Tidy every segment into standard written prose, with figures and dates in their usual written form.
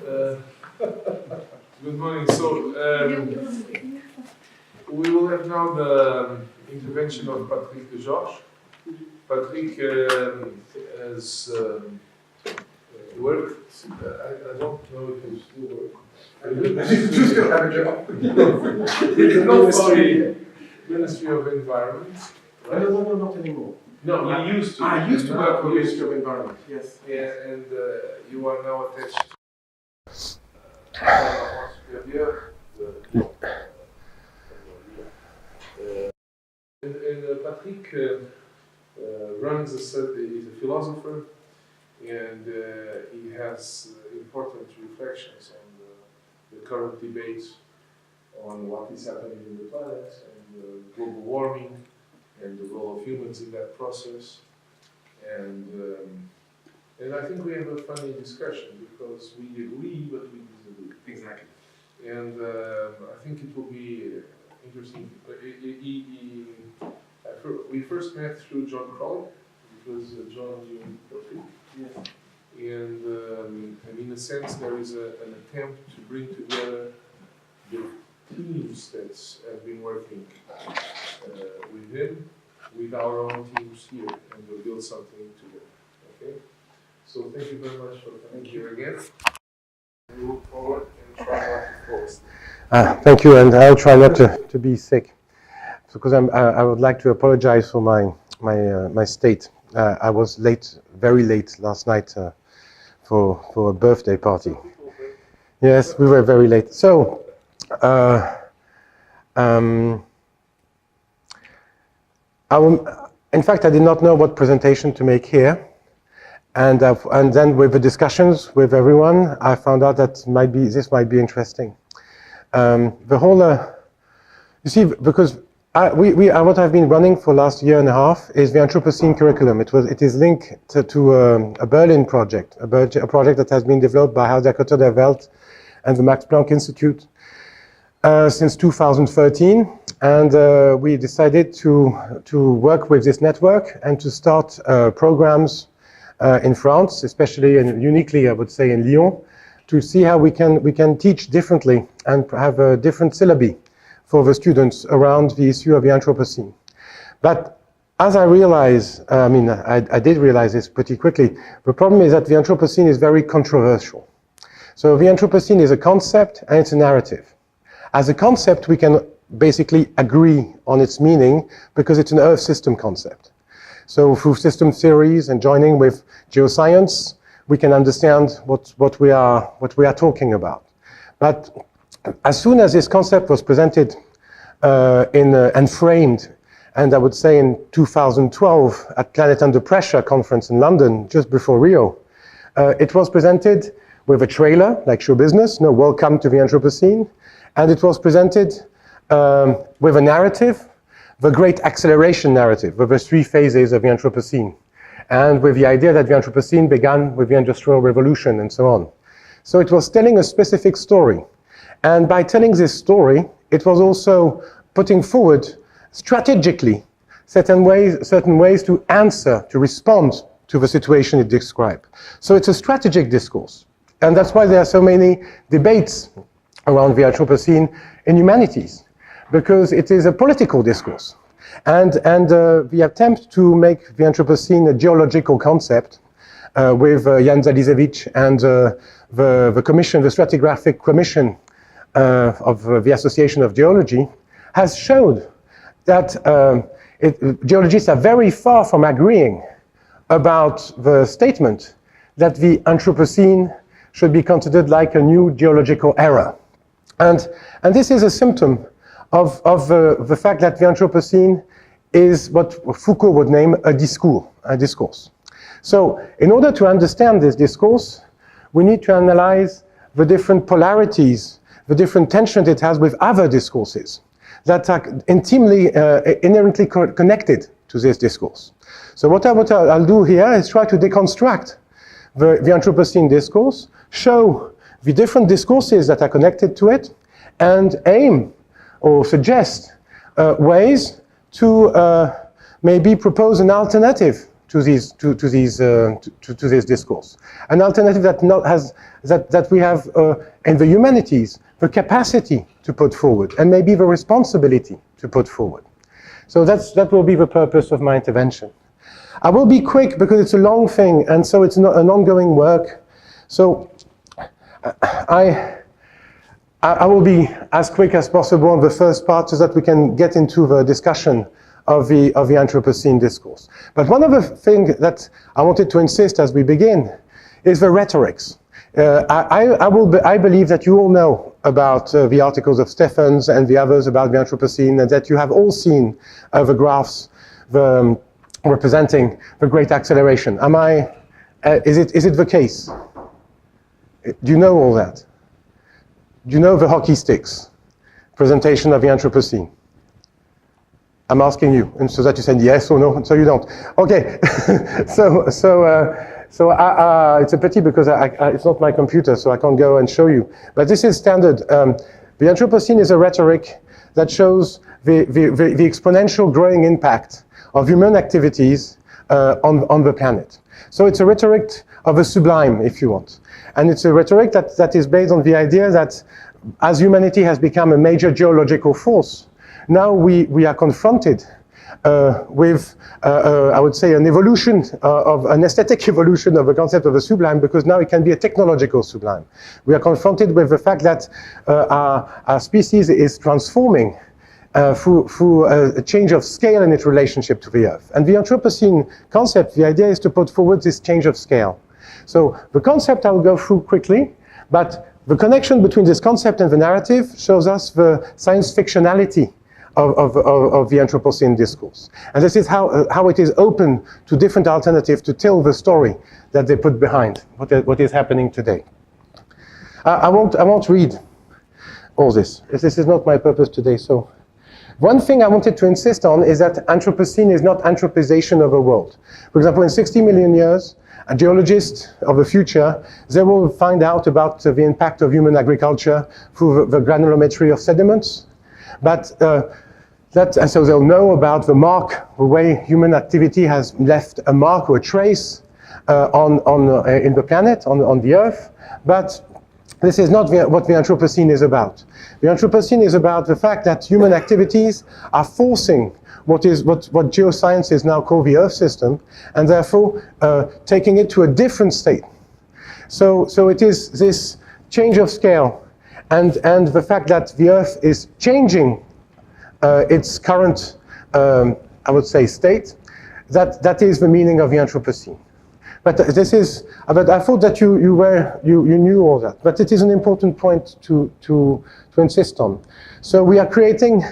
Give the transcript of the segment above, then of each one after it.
Good morning. So, we will have now the intervention of Patrick de Georges. Patrick has worked, I don't know if he still works. You still have a job. Ministry of Environment. Right? No, not anymore. No, you used to. I used to work for the Ministry of Environment, yes. Yeah, and you are now attached to Patrick runs he's a philosopher, and he has important reflections on the current debate on what is happening in the planet and global warming and the role of humans in that process. And I think we have a funny discussion because we agree but we disagree. Exactly. And I think it will be interesting. We first met through John Crowley, because John knew Patrick. Yes. And in a sense there is an attempt to bring together the teams that have been working with him, with our own teams here, and we'll build something together. Okay? So thank you very much for coming here again. We look forward and try not to fall asleep. Thank you, and I'll try not to be sick, because I would like to apologize for my state. I was late, very late last night for a birthday party. Yes, we were very late. So, in fact, I did not know what presentation to make here. And then with the discussions with everyone, I found out that this might be interesting. The whole, you see, because what I've been running for the last year and a half is the Anthropocene curriculum. It is linked to a Berlin project, a project that has been developed by Helga Kötter-der Welt and the Max Planck Institute since 2013. And we decided to work with this network and to start programs in France, especially and uniquely, I would say, in Lyon, to see how we can teach differently and have a different syllabi for the students around the issue of the Anthropocene. But as I realize, I did realize this pretty quickly, the problem is that the Anthropocene is very controversial. So the Anthropocene is a concept and it's a narrative. As a concept, we can basically agree on its meaning because it's an Earth system concept. So through system theories and joining with geoscience, we can understand what we are talking about. But as soon as this concept was presented and framed, and I would say in 2012 at Planet Under Pressure conference in London, just before Rio, it was presented with a trailer, like show business, welcome to the Anthropocene, and it was presented with a narrative, the great acceleration narrative, with the 3 phases of the Anthropocene, and with the idea that the Anthropocene began with the Industrial Revolution and so on. So it was telling a specific story. And by telling this story, it was also putting forward strategically certain ways to answer, to respond to the situation it described. So it's a strategic discourse. And that's why there are so many debates around the Anthropocene in humanities, because it is a political discourse. And the attempt to make the Anthropocene a geological concept with Jan Zalizewicz and the commission, the Stratigraphic Commission of the Association of Geology, has showed that geologists are very far from agreeing about the statement that the Anthropocene should be considered like a new geological era. And this is a symptom of the fact that the Anthropocene is what Foucault would name a discourse. So in order to understand this discourse, we need to analyze the different polarities, the different tensions it has with other discourses that are inherently connected to this discourse. So what I'll do here is try to deconstruct the Anthropocene discourse, show the different discourses that are connected to it, and aim or suggest ways to maybe propose an alternative to this discourse. An alternative that we have in the humanities the capacity to put forward and maybe the responsibility to put forward. So that will be the purpose of my intervention. I will be quick because it's a long thing, and so it's not an ongoing work. So I will be as quick as possible on the first part so that we can get into the discussion of the Anthropocene discourse. But one of the things that I wanted to insist as we begin is the rhetorics. I believe that you all know about the articles of Stephens and the others about the Anthropocene, and that you have all seen the graphs representing the great acceleration. Is it the case? Do you know all that? Do you know the hockey sticks presentation of the Anthropocene? I'm asking you, and so that you said yes or no, so you don't. Okay, so it's a pity because it's not my computer, so I can't go and show you. But this is standard. The Anthropocene is a rhetoric that shows the exponential growing impact of human activities on the planet. So it's a rhetoric of the sublime, if you want. And it's a rhetoric that is based on the idea that as humanity has become a major geological force, now we are confronted with, I would say, an evolution of an aesthetic evolution of the concept of the sublime, because now it can be a technological sublime. We are confronted with the fact that our species is transforming through a change of scale in its relationship to the Earth. And the Anthropocene concept, the idea is to put forward this change of scale. So the concept I will go through quickly, but the connection between this concept and the narrative shows us the science fictionality of the Anthropocene discourse. And this is how it is open to different alternatives to tell the story that they put behind what is happening today. I won't read all this. This is not my purpose today. So one thing I wanted to insist on is that Anthropocene is not anthropization of the world. For example, in 60 million years, a geologist of the future, they will find out about the impact of human agriculture through the granulometry of sediments. And so they'll know about the mark, the way human activity has left a mark or a trace in the planet, on the Earth. But this is not what the Anthropocene is about. The Anthropocene is about the fact that human activities are forcing what geosciences now call the Earth system, and therefore taking it to a different state. So it is this change of scale and the fact that the Earth is changing its current, I would say, state, that is the meaning of the Anthropocene. But but I thought that you knew all that. But it is an important point to insist on. So we are creating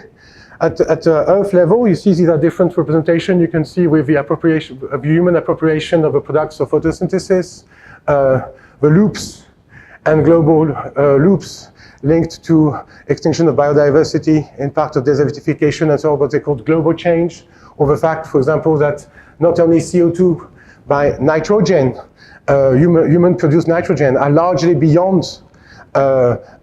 at Earth level. You see these are different representations. You can see with the appropriation of human appropriation of the products of photosynthesis, the loops and global loops linked to extinction of biodiversity, impact of desertification, and so on, what they call global change, or the fact, for example, that not only CO2 by nitrogen, human-produced nitrogen, are largely beyond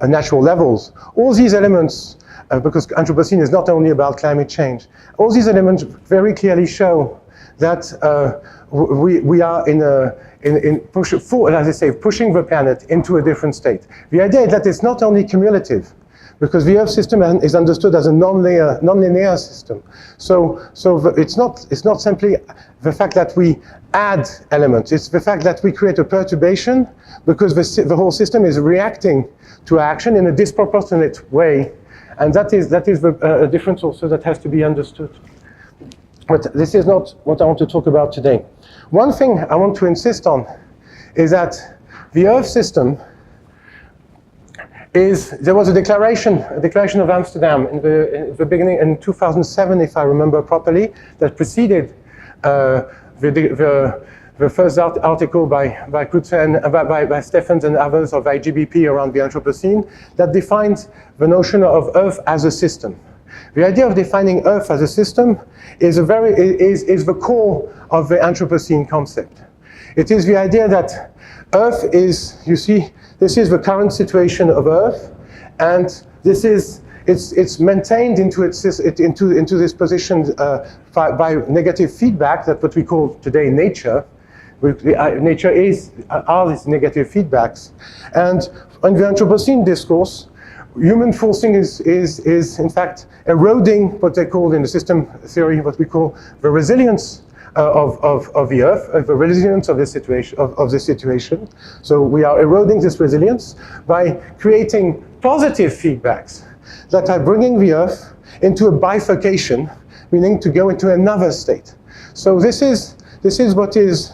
natural levels. All these elements, because Anthropocene is not only about climate change, all these elements very clearly show that we are pushing the planet into a different state. The idea is that it's not only cumulative, because the Earth system is understood as a non-linear system. So it's not simply the fact that we add elements, it's the fact that we create a perturbation because the whole system is reacting to action in a disproportionate way. And that is a difference also that has to be understood. But this is not what I want to talk about today. One thing I want to insist on is that the Earth system there was a declaration of Amsterdam in the beginning, in 2007, if I remember properly, that preceded the first article by Krutze and by Stephens and others of IGBP around the Anthropocene, that defines the notion of Earth as a system. The idea of defining Earth as a system is the core of the Anthropocene concept. It is the idea that Earth is, you see, this is the current situation of Earth, and this is it's maintained into this position by negative feedback, that what we call today nature. Nature are these negative feedbacks. And in the Anthropocene discourse, human forcing is in fact eroding what they call in the system theory, what we call the resilience of the Earth, the resilience of this situation. So we are eroding this resilience by creating positive feedbacks that are bringing the Earth into a bifurcation, meaning to go into another state. So this is what is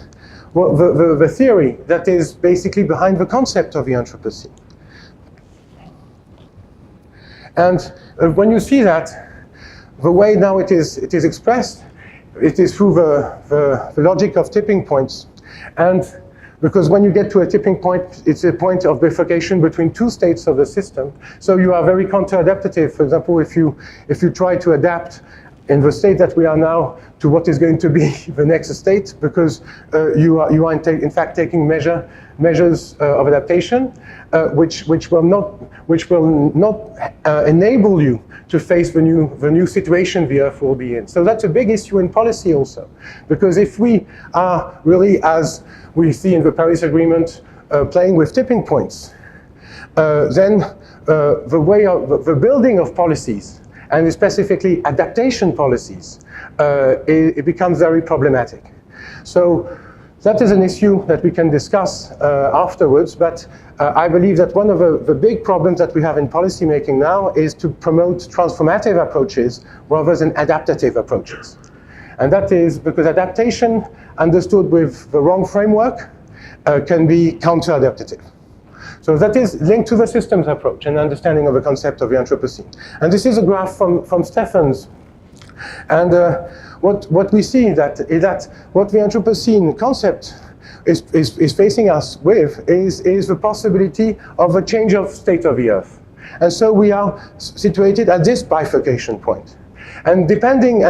the theory that is basically behind the concept of the Anthropocene. And when you see that, the way now it is expressed, it is through the logic of tipping points. And because when you get to a tipping point, it's a point of bifurcation between two states of the system. So you are very counter-adaptive. For example, if you try to adapt in the state that we are now to what is going to be the next state, because you are in fact taking measures of adaptation, which will not enable you to face the new situation the Earth will be in. So that's a big issue in policy also, because if we are really, as we see in the Paris Agreement, playing with tipping points, then the building of policies, and specifically adaptation policies, it becomes very problematic. So that is an issue that we can discuss afterwards, but I believe that one of the big problems that we have in policymaking now is to promote transformative approaches rather than adaptative approaches. And that is because adaptation, understood with the wrong framework, can be counter-adaptative. So that is linked to the systems approach and understanding of the concept of the Anthropocene. And this is a graph from Stefan's. And what we see is that what the Anthropocene concept is facing us with is the possibility of a change of state of the Earth. And so we are situated at this bifurcation point. And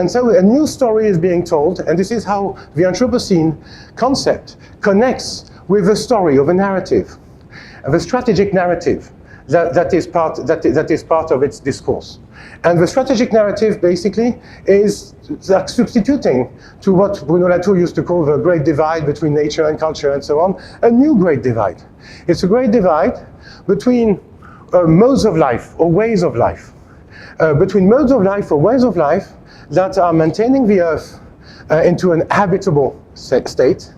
so a new story is being told, and this is how the Anthropocene concept connects with the story of a narrative, the strategic narrative that is part of its discourse. And the strategic narrative basically is like substituting to what Bruno Latour used to call the great divide between nature and culture and so on, a new great divide. It's a great divide between modes of life or ways of life. Between modes of life or ways of life that are maintaining the Earth into an habitable state.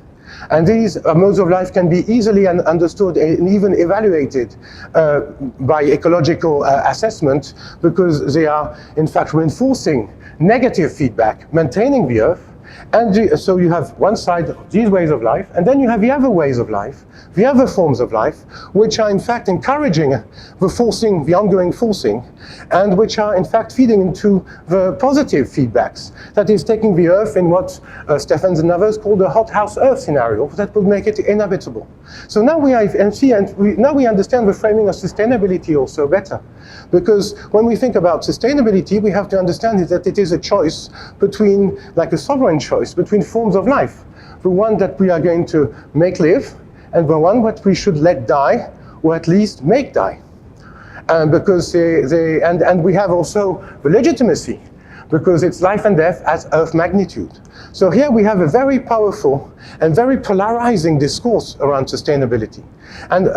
And these modes of life can be easily understood and even evaluated by ecological assessment, because they are in fact reinforcing negative feedback, maintaining the Earth. And so you have one side of these ways of life, and then you have the other ways of life, the other forms of life, which are in fact encouraging the ongoing forcing, and which are in fact feeding into the positive feedbacks. That is taking the Earth in what Stephens and others call the hothouse Earth scenario, that would make it inhabitable. So now we understand the framing of sustainability also better. Because when we think about sustainability, we have to understand that it is a choice between, like a sovereign choice, between forms of life. The one that we are going to make live, and the one that we should let die, or at least make die. Because and we have also the legitimacy, because it's life and death as Earth magnitude. So here we have a very powerful and very polarizing discourse around sustainability. And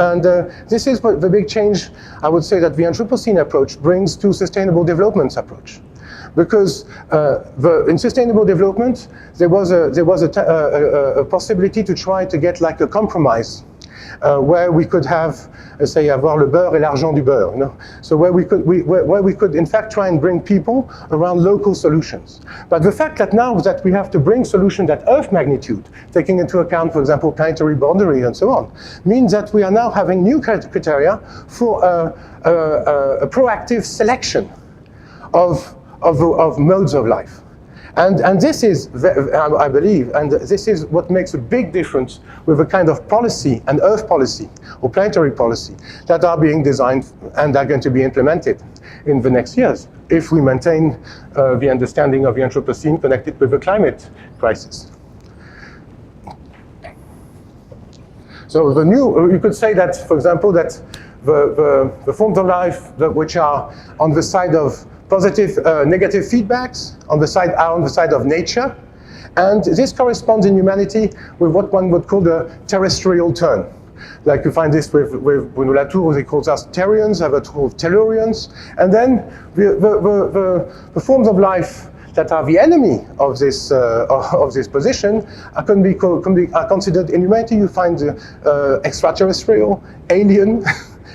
this is what the big change, I would say, that the Anthropocene approach brings to sustainable development approach. Because in sustainable development, there was a possibility to try to get like a compromise, where we could have, say, avoir le beurre et l'argent du beurre, you know? So where we could in fact try and bring people around local solutions. But the fact that now that we have to bring solutions at Earth magnitude, taking into account, for example, planetary boundary and so on, means that we are now having new criteria for a proactive selection of modes of life. And this is, I believe, and this is what makes a big difference with the kind of policy and Earth policy or planetary policy that are being designed and are going to be implemented in the next years, if we maintain the understanding of the Anthropocene connected with the climate crisis. So you could say that, for example, that the forms of life which are on the side of positive, negative feedbacks, on the side of nature. And this corresponds in humanity with what one would call the terrestrial turn. Like you find this with Bruno Latour, he calls us Terrians, others called Tellurians. And then the forms of life that are the enemy of this position are considered in humanity. You find extraterrestrial, alien,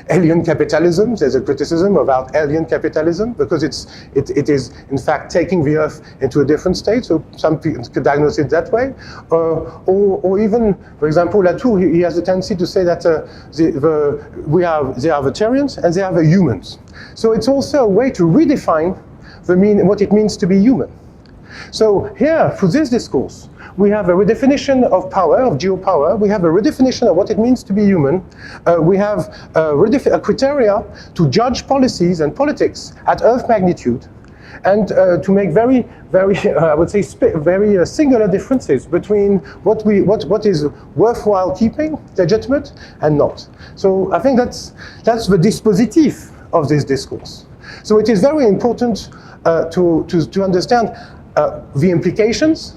alien capitalism. There's a criticism about alien capitalism because it is in fact taking the Earth into a different state. So some people could diagnose it that way, or even, for example, Latour, he has a tendency to say that they are the Terrians and they are the humans. So it's also a way to redefine what it means to be human. So here, for this discourse, we have a redefinition of power, of geopower. We have a redefinition of what it means to be human. We have a criteria to judge policies and politics at Earth magnitude, and to make very, I would say, very singular differences between what is worthwhile keeping, legitimate, and not. So I think that's the dispositif of this discourse. So it is very important to understand the implications,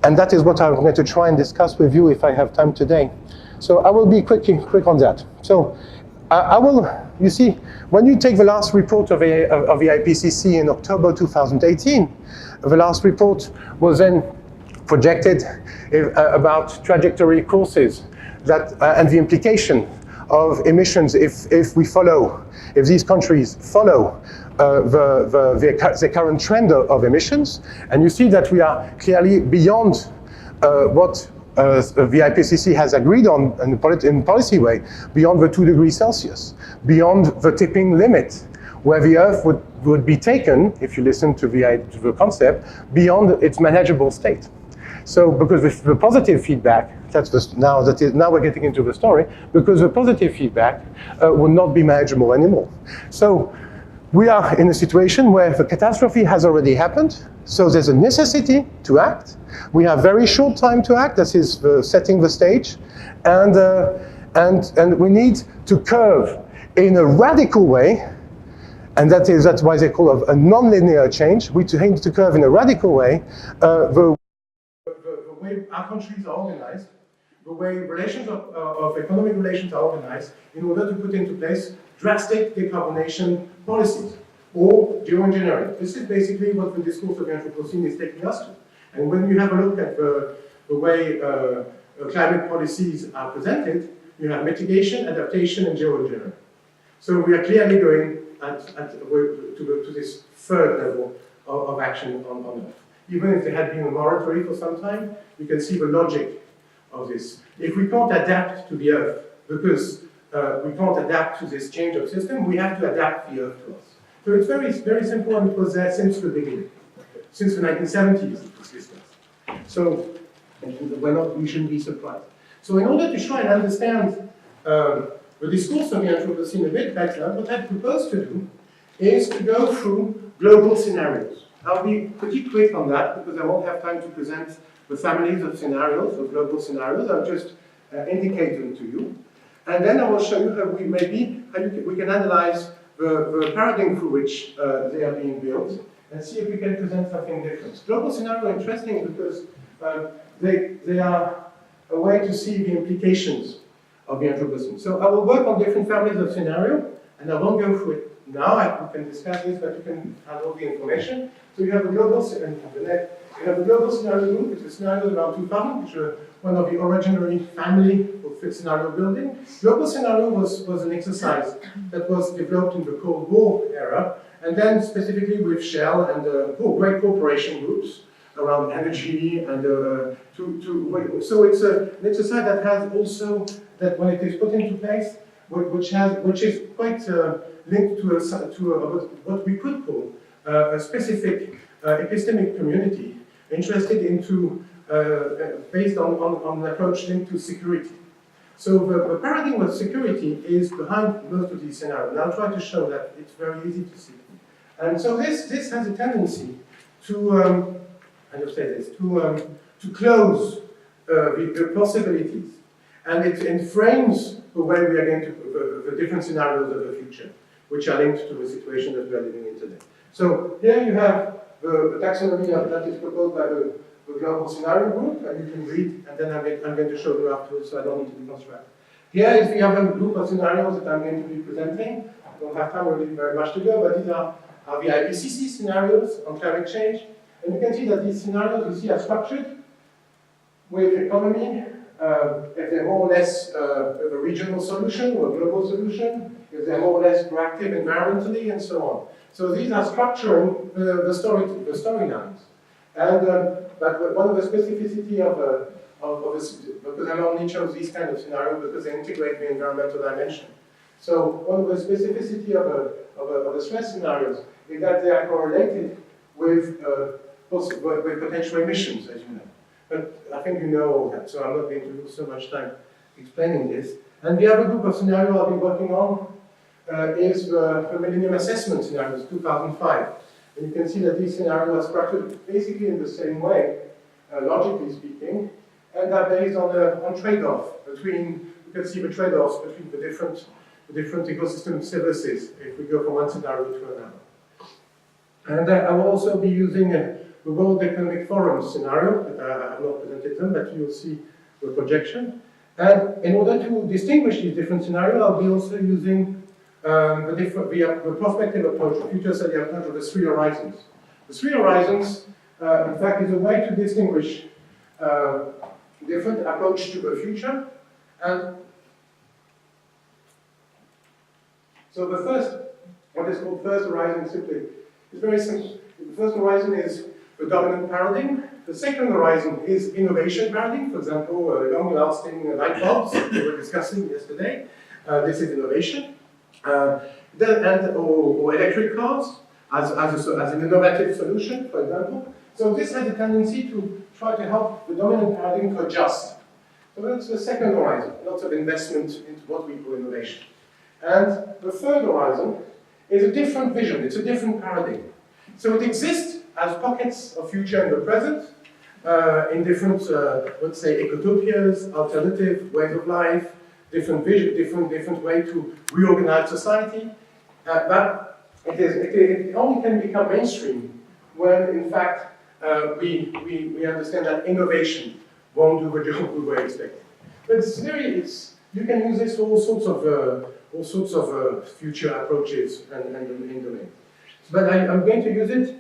and that is what I'm going to try and discuss with you if I have time today. So I will be quick on that. So you see, when you take the last report of the IPCC in October 2018, the last report was then projected about trajectory courses and the implication of emissions if these countries follow the current trend of emissions. And you see that we are clearly beyond what the IPCC has agreed on in policy way, beyond the 2 degrees Celsius, beyond the tipping limit, where the Earth would be taken, if you listen to the concept, beyond its manageable state. So, because with the positive feedback, now we're getting into the story, because the positive feedback will not be manageable anymore. So, we are in a situation where the catastrophe has already happened, so there's a necessity to act. We have very short time to act, that is setting the stage, and we need to curve in a radical way, and that's why they call it a non-linear change. We need to curve in a radical way the way our countries are organized, the way relations of economic relations are organized, in order to put into place drastic decarbonation policies or geoengineering. This is basically what the discourse of the Anthropocene is taking us to. And when you have a look at the way climate policies are presented, you have mitigation, adaptation, and geoengineering. So we are clearly going to this third level of action on Earth. Even if there had been a moratorium for some time, you can see the logic of this. If we can't adapt to the Earth, because we can't adapt to this change of system, we have to adapt the Earth to us. So it's very, very simple, and it was there since the beginning. Since the 1970s, it was discussed. So we shouldn't be surprised. So in order to try and understand the discourse of the Anthropocene a bit better, what I propose to do is to go through global scenarios. I'll be pretty quick on that because I won't have time to present the families of scenarios, of global scenarios. I'll just indicate them to you. And then I will show you how we can analyze the paradigm through which they are being built and see if we can present something different. Global scenarios are interesting because they are a way to see the implications of the Anthropocene. So I will work on different families of scenario, and I won't go through it now. We can discuss this, but you can have all the information. So you have a global scenario group, which is scenarios around 2000, which are one of the original family of scenario building. Global scenario was an exercise that was developed in the Cold War era, and then specifically with Shell and great corporation groups around energy and so it's an exercise that has also, that when it is put into place, which is quite linked to what we could call a specific epistemic community interested into based on an approach linked to security. So the paradigm of security is behind most of these scenarios, and I'll try to show that it's very easy to see. And so this has a tendency to to close the possibilities, and it frames the way we are going to the different scenarios of the future, which are linked to the situation that we are living in today. So here you have the taxonomy that is proposed by the global scenario group, and you can read, and then I'm going to show you afterwards, so I don't need to deconstruct. Here is the other group of scenarios that I'm going to be presenting. I don't have time really very much to go, but these are the IPCC scenarios on climate change. And you can see that these scenarios, you see, are structured with economy, if they're more or less a regional solution or a global solution, if they're more or less proactive environmentally, and so on. So these are structuring the storylines. And but one of the specificity of this, because I only chose these kind of scenarios because they integrate the environmental dimension. So one of the specificity of the stress scenarios is that they are correlated with potential emissions, as you know. But I think you know all that, so I'm not going to lose so much time explaining this. And the other group of scenarios I've been working on is the Millennium Assessment scenarios, 2005. And you can see that these scenarios are structured basically in the same way, logically speaking, and are based on trade-off between, you can see the trade-offs between the different ecosystem services if we go from one scenario to another. And I will also be using the World Economic Forum scenario, that I have not presented them, but you'll see the projection. And in order to distinguish these different scenarios, I'll be also using the prospective approach, the future study approach of the three horizons. The three horizons, in fact, is a way to distinguish different approach to the future. And so the first, what is called first horizon simply, is very simple. The first horizon is the dominant paradigm. The second horizon is innovation paradigm. For example, long-lasting light bulbs we were discussing yesterday. This is innovation. Or electric cars as an innovative solution, for example. So this has a tendency to try to help the dominant paradigm to adjust. So that's the second horizon, lots of investment into what we call innovation. And the third horizon is a different vision, it's a different paradigm. So it exists as pockets of future in the present, in different, let's say, ecotopias, alternative ways of life, different vision, different way to reorganize society. But it only can become mainstream when, in fact, we understand that innovation won't do the job we were expecting. But you can use this for all sorts of future approaches and domains. But I'm going to use it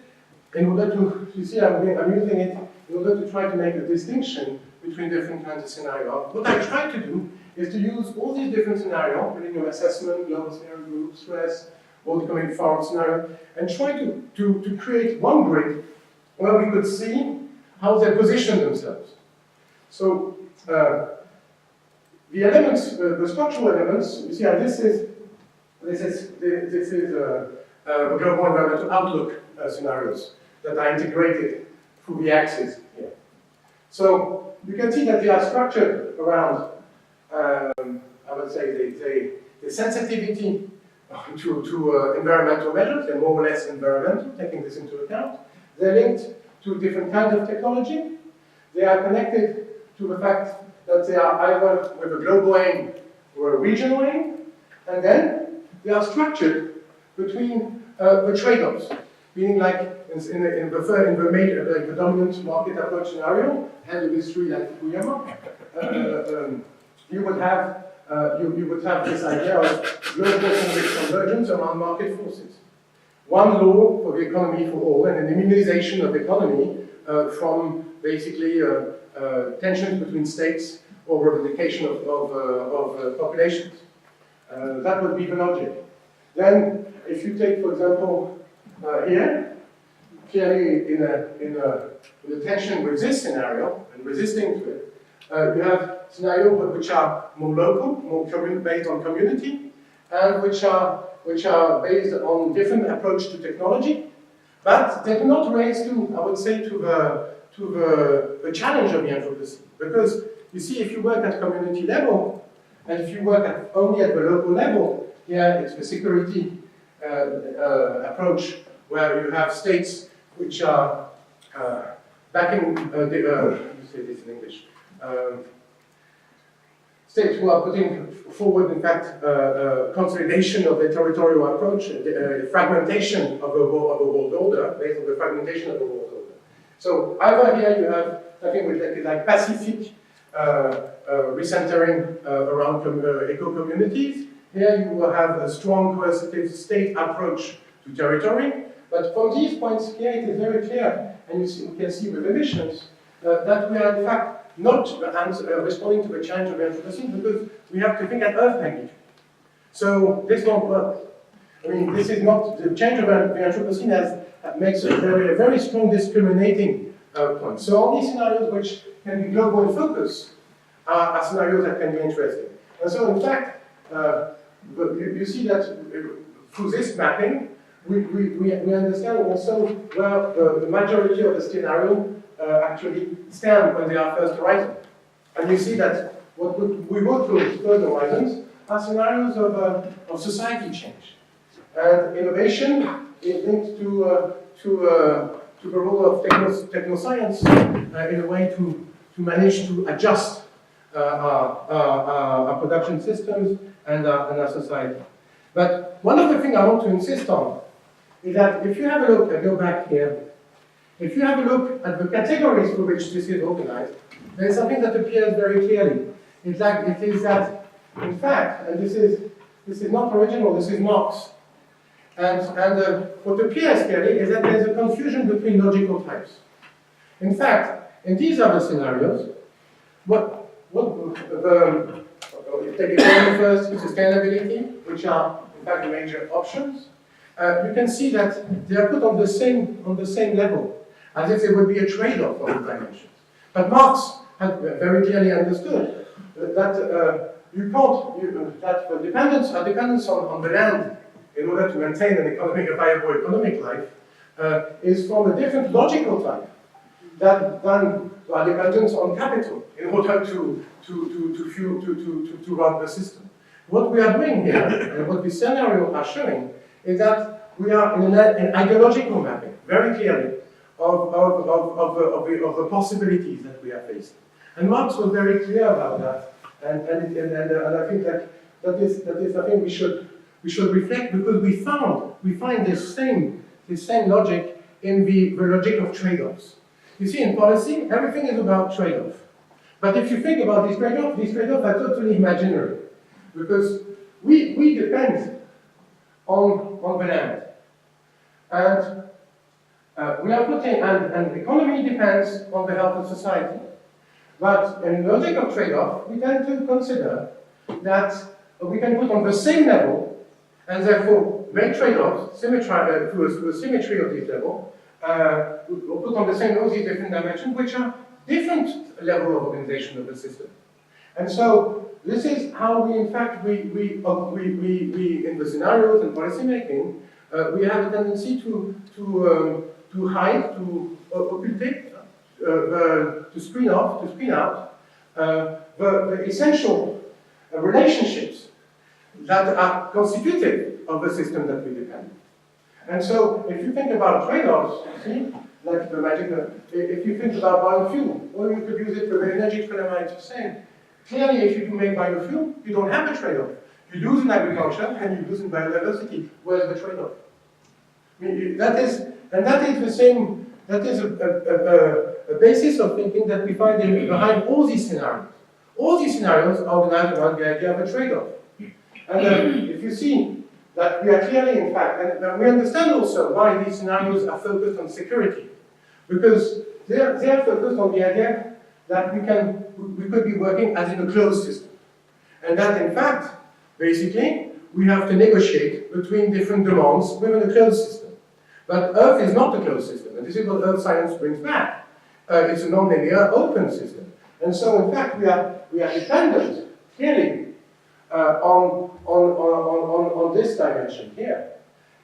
in order to, you see, I'm using it in order to try to make a distinction between different kinds of scenarios. What I try to do is to use all these different scenarios, Millennium Assessment, Global Scenario Group, Stress, World Economic Forum scenario, and try to create one grid where we could see how they position themselves. So the elements, the structural elements, you see, this is the global environmental outlook scenarios that are integrated through the axis here. So you can see that they are structured around, I would say, the sensitivity to environmental measures. They're more or less environmental, taking this into account. They're linked to different kinds of technology. They are connected to the fact that they are either with a global aim or a regional aim, and then they are structured between the trade-offs, meaning like in the dominant market approach scenario, and with this tree like Fukuyama, you would have this idea of global economic convergence around market forces. One law for the economy for all, and an immunization of the economy from basically tensions between states or replication of populations. That would be the logic. Then, if you take, for example, here, clearly in a tension with this scenario and resisting to it, you have scenarios which are more local, more based on community, and which are based on different approach to technology, but they do not raise to, I would say, to the challenge of the Anthropocene. Because you see, if you work at community level, and if you work only at the local level, here it's the security approach, where you have states which are backing, let me say this in English, states who are putting forward, in fact, consolidation of the territorial approach, the fragmentation of the world order, based on the fragmentation of the world order. So either here you have something which is like Pacific recentering around eco-communities. Here you will have a strong coercive state approach to territory. But from these points here, it is very clear, and you can see with emissions, that we are in fact not responding to the challenge of the Anthropocene because we have to think at Earth magnitude. So this won't work. I mean, this is not, the change of the Anthropocene makes a very strong discriminating point. So all these scenarios which can be global in focus are scenarios that can be interesting. And so in fact, you see that through this mapping, we understand also where the majority of the scenario actually stand when they are first horizon. And you see that what we go through third horizons are scenarios of society change. And innovation is linked to the role of technoscience in a way to manage to adjust our production systems and our society. But one of the things I want to insist on is that if you have a look, I go back here, if you have a look at the categories for which this is organized, there is something that appears very clearly. It is that, in fact, and this is not original, this is Marx. And what appears clearly is that there is a confusion between logical types. In fact, in these other scenarios, if take economy first, sustainability, which are in fact the major options, you can see that they are put on the same level, as if it would be a trade-off of the dimensions. But Marx had very clearly understood that you can't, that the dependence on the land in order to maintain a viable economic life is from a different logical type than our dependence on capital in order to run the system. What we are doing here, and what the scenario are showing, is that we are in an ideological mapping, very clearly, of the possibilities that we are facing. And Marx was very clear about that, and I think that is something we should reflect, because we find this same logic in the logic of trade-offs. You see, in policy, everything is about trade-off. But if you think about these trade-offs are totally imaginary, because we depend on the land, and we are putting, and economy depends on the health of society. But in the logic of trade-off, we tend to consider that we can put on the same level, and therefore make trade-offs through a symmetry of this level, or put on the same level these different dimensions, which are different level of organization of the system. And so this is how we, in fact, we in the scenarios and policy making, we have a tendency to hide, to occultate, to screen out the essential relationships that are constitutive of the system that we depend on. And so, if you think about trade-offs, see, like the magic, if you think about biofuel, or you could use it for the energy economics the same. Clearly, if you do make biofuel, you don't have a trade-off. You lose in agriculture and you lose in biodiversity. Where's the trade-off? I mean, that is the same. That is a basis of thinking that we find behind all these scenarios. All these scenarios are organized around the idea of a trade-off. And if you see that we are clearly, in fact, and we understand also why these scenarios are focused on security, because they are focused on the idea that we could be working as in a closed system, and that in fact, basically, we have to negotiate between different demands within a closed system. But Earth is not a closed system, and this is what Earth science brings back. It's a non-linear, open system, and so in fact, we are dependent clearly on this dimension here.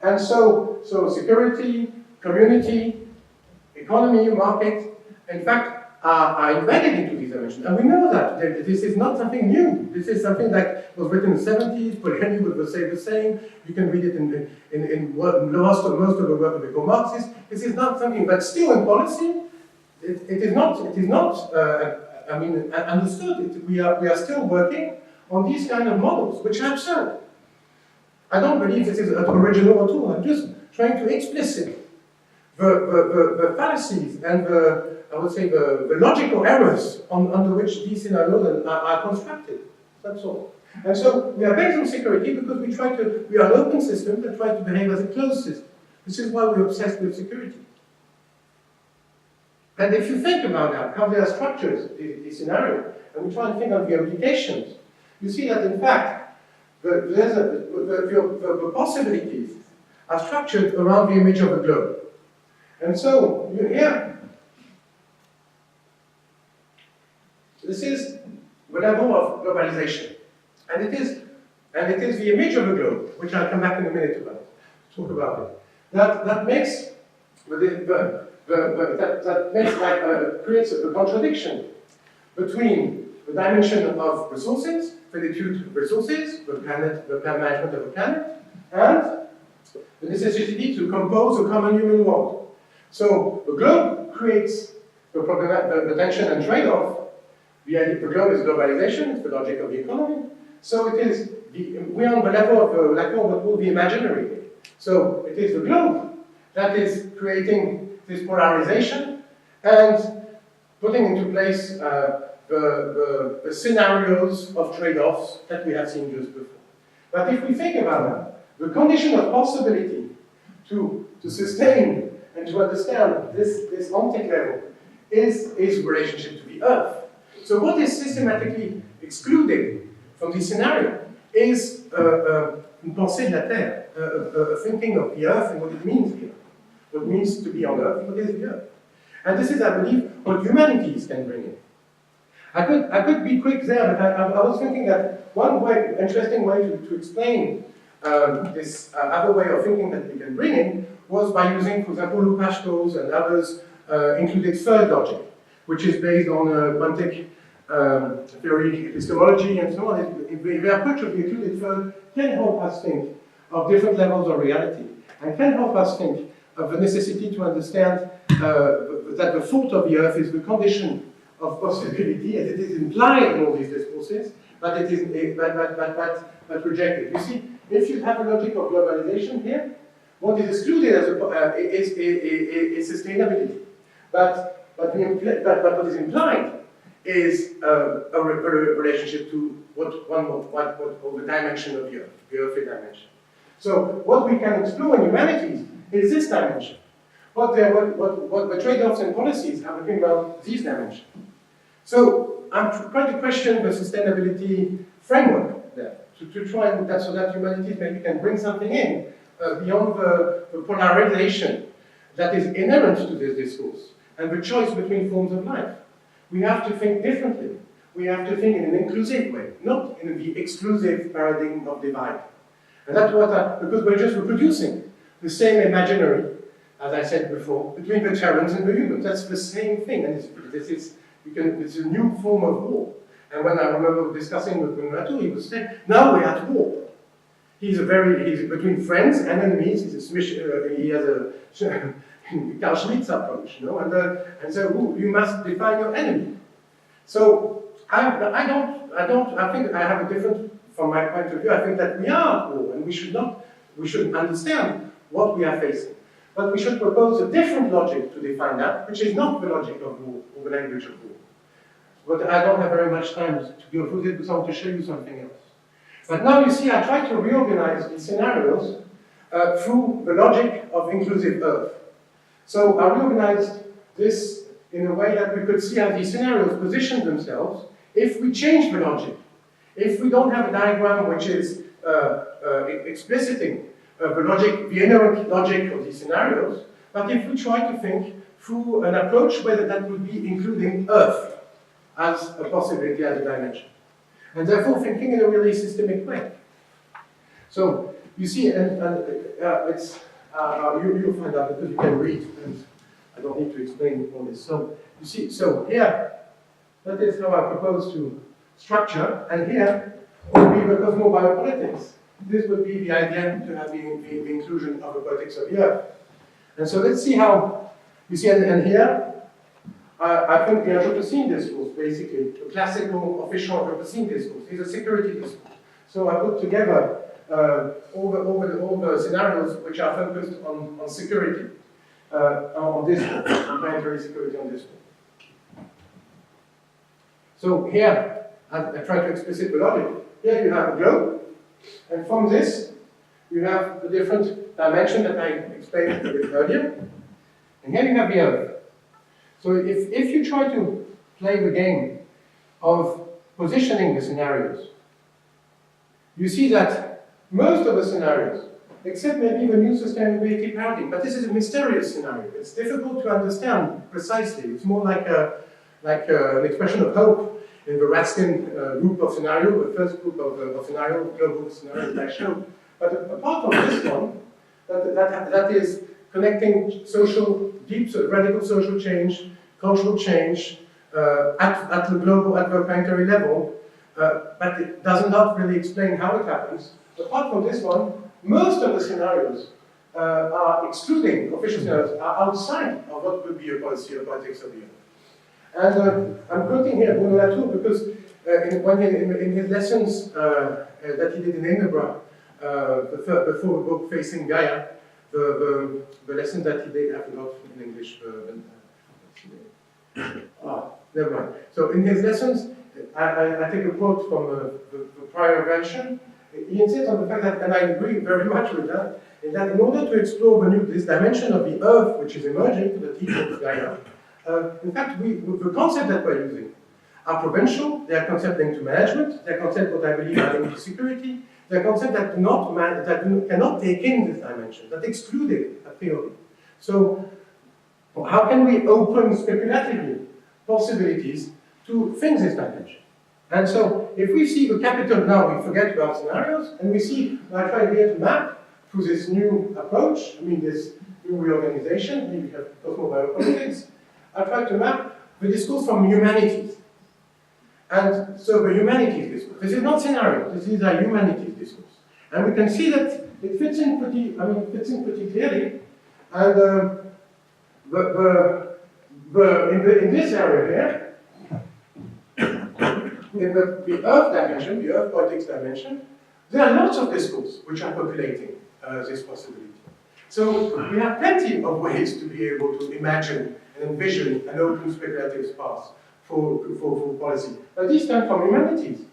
And so security, community, economy, market, in fact, are embedded into these dimensions. And we know that. This is not something new. This is something that was written in the 70s. Polanyi would say the same. You can read it in most of the work of the Marxists. This is not something, but still in policy, it is not understood it. We are still working on these kind of models, which are absurd. I don't believe this is original at all. I'm just trying to explicit the fallacies and I would say the logical errors under which these scenarios are constructed. That's all. And so we are based on security because we are an open system that tries to behave as a closed system. This is why we're obsessed with security. And if you think about that, how they are structured, the scenario, and we try and think of the implications, you see that in fact, the possibilities are structured around the image of a globe. And so, here, this is the level of globalization. And it is the image of a globe, which I'll come back in a minute about, talk about it. That makes creates a contradiction between the dimension of resources, finitude resources, the plan management of the planet, and the necessity to compose a common human world. So the globe creates the tension and trade-off. The globe is globalization, it's the logic of the economy. So it is we are on the level of Lacan what will be imaginary. So it is the globe that is creating this polarization and putting into place the scenarios of trade-offs that we have seen just before. But if we think about that, the condition of possibility to sustain and to understand this ontic level is relationship to the Earth. So what is systematically excluded from this scenario is une pensée de la Terre, a thinking of the Earth and what it means here, what it means to be on Earth, what is the Earth. And this is, I believe, what humanities can bring in. I could be quick there, but I was thinking that one interesting way to explain this other way of thinking that we can bring in was by using, for example, Lupashtos and others included third logic, which is based on quantic theory, epistemology, and so on. The approach of the included third can help us think of different levels of reality, and can help us think of the necessity to understand that the thought of the Earth is the condition of possibility, as it is implied in all these discourses, but it is but rejected. You see, if you have a logic of globalization here, what is excluded as is sustainability. But what is implied is a relationship to what the dimension of the Earth, the earthly dimension. So what we can explore in humanities is this dimension. What the trade-offs and policies are looking about these dimensions. So I'm trying to question the sustainability framework there, to try and so that humanities maybe can bring something in beyond the polarization that is inherent to this discourse and the choice between forms of life. We have to think differently. We have to think in an inclusive way, not in the exclusive paradigm of divide. And that's what because we're just reproducing the same imaginary, as I said before, between the Terrans and the humans. That's the same thing, and it's a new form of war. And when I remember discussing with Bruno, he was saying, now we're at war. He's between friends and enemies. He has a Carl Schmitt's approach, you know, and so you must define your enemy. So I think I have a different, from my point of view, I think that we are at war, and we should understand what we are facing. But we should propose a different logic to define that, which is not the logic of war, or the language of war. But I don't have very much time to go through this, because I want to show you something else. But now you see, I try to reorganize these scenarios through the logic of inclusive Earth. So I reorganized this in a way that we could see how these scenarios position themselves if we change the logic. If we don't have a diagram which is expliciting the inherent logic of these scenarios, but if we try to think through an approach whether that would be including Earth as a possibility, as a dimension. And therefore thinking in a really systemic way. So you see, it's you'll find out because you can read, and I don't need to explain all this. So you see, so here, that is how I propose to structure, and here will be the cosmobiopolitics. This would be the idea to have the inclusion of the politics of the Earth. And so let's see how, you see, and here, I think the Anthropocene discourse, basically, the classical official Anthropocene discourse, is a security discourse. So I put together all the scenarios which are focused on security, on discourse, on planetary security on discourse. So here, I try to explicit the logic. Here you have a globe, and from this, you have the different dimensions that I explained a bit earlier. And here you have the Earth. So if you try to play the game of positioning the scenarios, you see that most of the scenarios, except maybe the new sustainability paradigm, but this is a mysterious scenario. It's difficult to understand precisely. It's more like an expression of hope in the Raskin group of scenario, the first group of scenario, global scenario that I showed. But apart from this one, that is connecting social, deep, radical social change, cultural change at the global, at the planetary level, but it does not really explain how it happens. Apart from this one, most of the scenarios are excluding, official scenarios, are outside of what would be a policy or politics of the Earth. And I'm quoting here Bruno Latour because in his lessons that he did in Edinburgh, before the book Facing Gaia, the lesson that he did, I forgot in English, never mind. So in his lessons, I take a quote from the prior version. He insists on the fact that, and I agree very much with that, is that in order to explore this dimension of the Earth, which is emerging to the deep of Gaia, in fact, the concepts that we're using are provincial, they are concepts linked to management, they are concepts what I believe are linked to security, they are concepts that cannot take in this dimension, that exclude it a priori. So, how can we open speculatively possibilities to think this dimension? And so, if we see the capital now, we forget about scenarios, and we see, I try here to map through this new approach, I mean this new reorganization, here we have cosmobiopolitics, I try to map the discourse from humanities. And so the humanities discourse, this is not scenario, this is a humanities discourse. And we can see that it fits in pretty, pretty clearly. And in this area here, in the Earth dimension, the Earth politics dimension, there are lots of discourse which are populating this possibility. So we have plenty of ways to be able to imagine and envision an open speculative path for policy. But these come from humanities.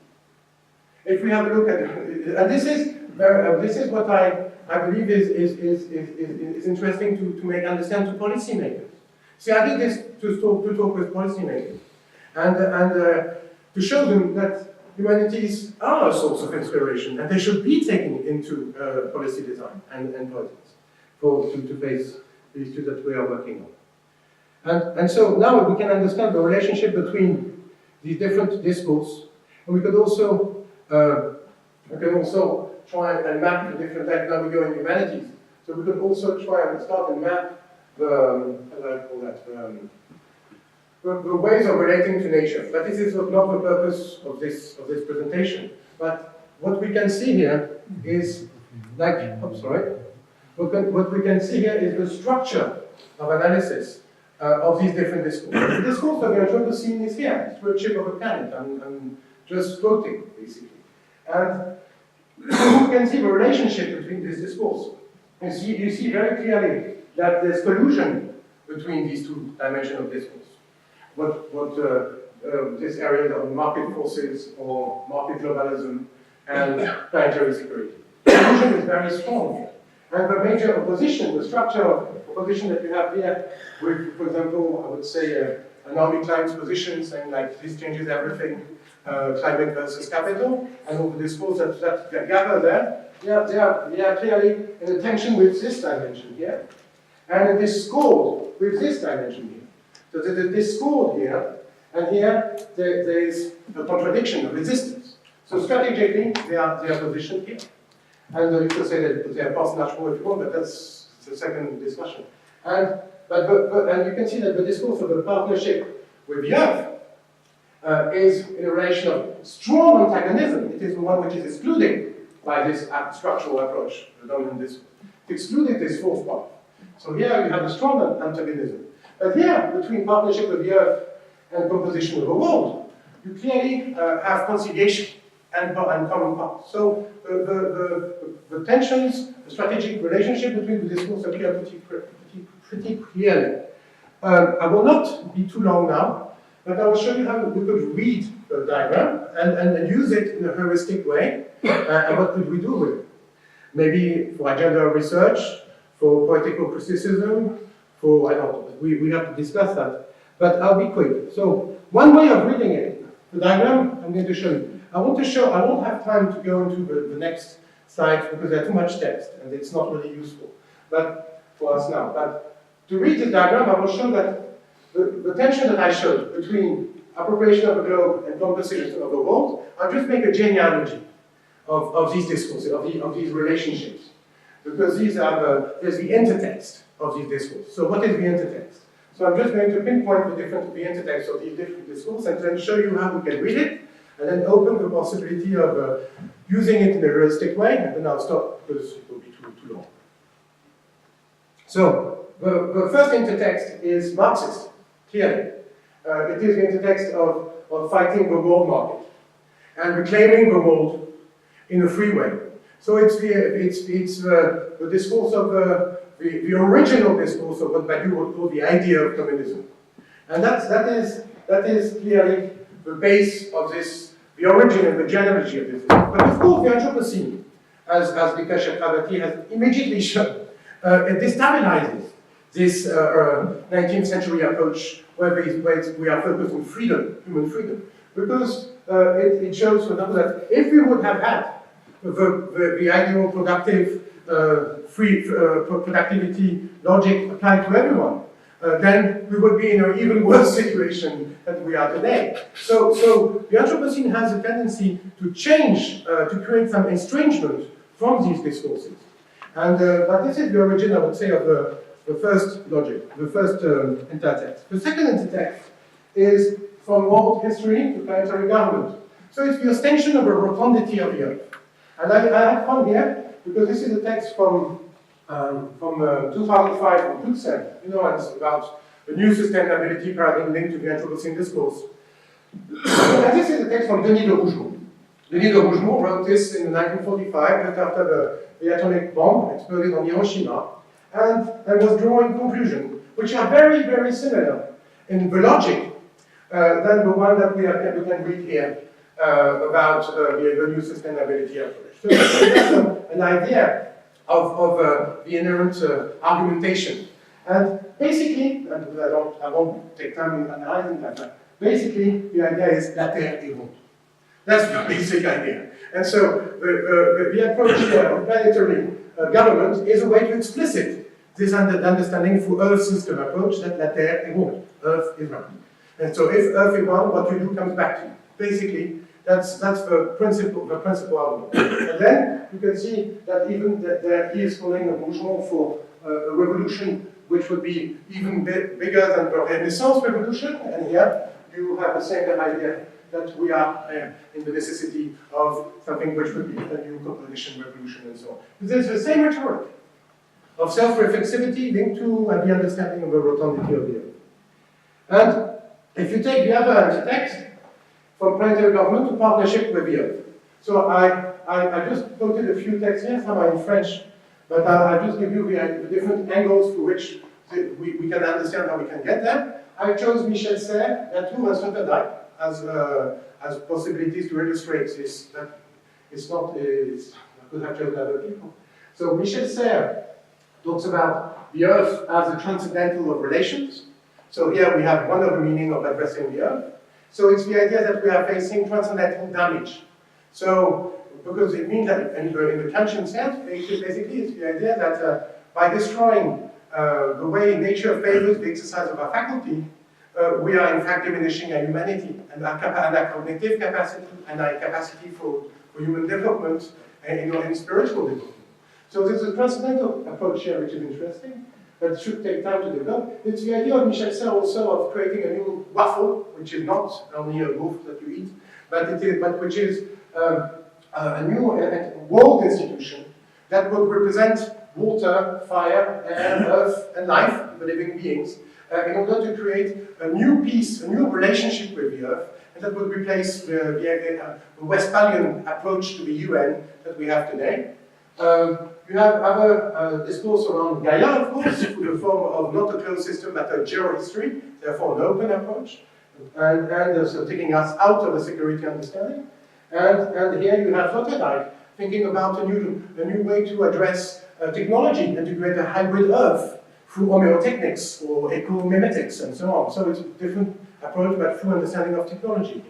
If we have a look at, and this is what I believe is interesting to make understand to policymakers. See, I did this to talk with policymakers, and to show them that humanities are a source of inspiration, and they should be taken into policy design and politics to face the issues that we are working on. And so now we can understand the relationship between these different discourses, and we could also try and map the different types. Now we go in humanities, so we could also try and start and map the ways of relating to nature. But this is not the purpose of this presentation. But what we can see here is what we can see here is the structure of analysis of these different discourses. The discourse of the Anthropocene is here, through a chip of a planet. I'm just quoting, basically. And we can see the relationship between this discourse. You see very clearly that there's collusion between these two dimensions of discourse. This area of market forces or market globalism and planetary security. Collusion is very strong here. And the major opposition, the structure of opposition that you have here, with, for example, I would say Naomi Klein's position saying like this changes everything, climate versus capital, and all the discourse that gather there, they are clearly in tension with this dimension here, and a discord with this dimension here. So there's a discord here, and here there is a contradiction, a resistance. So strategically, they are positioned here. And you could say that they are personage more if you want, but that's the second discussion. And you can see that the discourse of the partnership with the Earth is in a relation of strong antagonism. It is the one which is excluded by this structural approach, the dominant discourse. Excluded this fourth part. So here you have a strong antagonism. But here, between partnership with the Earth and composition of the world, you clearly have conciliation and common parts. So the tensions, the strategic relationship between the discourse appear pretty clearly. I will not be too long now, but I will show you how we could read the diagram and use it in a heuristic way, and what could we do with it. Maybe for agenda research, for poetical criticism, for, I don't know, we have to discuss that. But I'll be quick. So, one way of reading it, the diagram I'm going to show you. I won't have time to go into the next slide because there's too much text and it's not really useful. But for us now. But to read this diagram, I will show that the tension that I showed between appropriation of the globe and composition of the world, I'll just make a genealogy of these discourses, of these relationships. Because these are there's the intertext of these discourses. So what is the intertext? So I'm just going to pinpoint the intertext of these different discourses and then show you how we can read it, and then open the possibility of using it in a heuristic way, and then I'll stop because it will be too long. So the first intertext is Marxist, clearly. It is the intertext of fighting the world market and reclaiming the world in a free way. So it's the discourse of the original discourse of what Badiou would call the idea of communism. And that is clearly the base of this, the origin and the genealogy of this. But of course, the Anthropocene, as Vikash Chakrabarti has immediately shown, it destabilizes this 19th century approach where we are focused on freedom, human freedom. Because it shows, for example, that if we would have had the ideal productive productivity logic applied to everyone, then we would be in an even worse situation than we are today. So the Anthropocene has a tendency to change, to create some estrangement from these discourses. And but this is the origin, I would say, of the first logic, the first intertext. The second intertext is from world history to planetary government. So it's the extension of a rotundity of the Earth. And I have fun here, because this is a text from 2005 from Tutsen. You know, it's about the new sustainability paradigm linked to the Anthropocene discourse. And this is a text from Denis de Rougemont. Denis de Rougemont wrote this in 1945, just after the atomic bomb exploded on Hiroshima, and was drawing conclusions, which are very, very similar in the logic than the one that we can read here about the new sustainability approach. So that's an idea of the inherent argumentation. And basically, and I won't take time in analyzing that, but basically the idea is la terre est ronde. That's the basic idea. And so the approach here of planetary government is a way to explicit this understanding through Earth system approach that la terre est ronde. Earth is round. And so if Earth is round, what you do comes back to you. Basically, that's the principle argument. And then you can see that even he is calling a Rougemont for a revolution which would be even bigger than the Renaissance revolution. And here you have the same idea that we are in the necessity of something which would be a new composition revolution and so on. There's the same rhetoric of self-reflexivity linked to the understanding of the rotundity of the Earth. And if you take the other text, from planetary government to partnership with the Earth. So I just quoted a few texts here, some are in French, but I'll just give you the different angles through which we can understand how we can get there. I chose Michel Serres, Latour, and Sloterdijk as possibilities to illustrate this. That it's not, I could have chosen other people. So Michel Serres talks about the Earth as a transcendental of relations. So here we have one of the meaning of addressing the Earth. So it's the idea that we are facing transcendental damage. So, because it means that in the Kantian sense, basically it's the idea that by destroying the way nature favors the exercise of our faculty, we are in fact diminishing our humanity and our cognitive capacity and our capacity for human development and spiritual development. So there's a transcendental approach here which is interesting. That should take time to develop. It's the idea of Michel Serres also of creating a new waffle, which is not only a loaf that you eat, but which is a new world institution that would represent water, fire, air, earth, and life, the living beings, in order to create a new peace, a new relationship with the Earth, and that would replace the Westphalian approach to the UN that we have today. You have other discourse around Gaia, of course, in the form of not a closed system but a geohistory, therefore an open approach, and so taking us out of the security understanding. And here you have Sloterdijk thinking about a new way to address technology and to create a hybrid Earth through homeotechnics or ecomimetics and so on. So it's a different approach but through understanding of technology.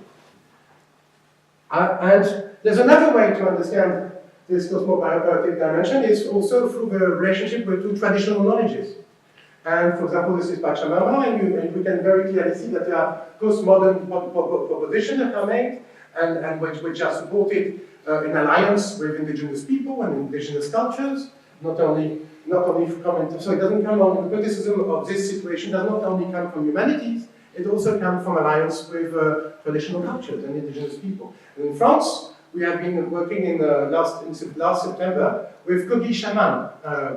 And there's another way to understand this cosmobiotic dimension is also through the relationship with two traditional knowledges. And for example, this is Pachamama, and we can very clearly see that there are postmodern propositions that are made, and which are supported in alliance with indigenous people and indigenous cultures, not only from, so it doesn't come on, the criticism of this situation does not only come from humanities, it also comes from alliance with traditional cultures and indigenous people. And in France, we have been working in last September with Kogi shaman,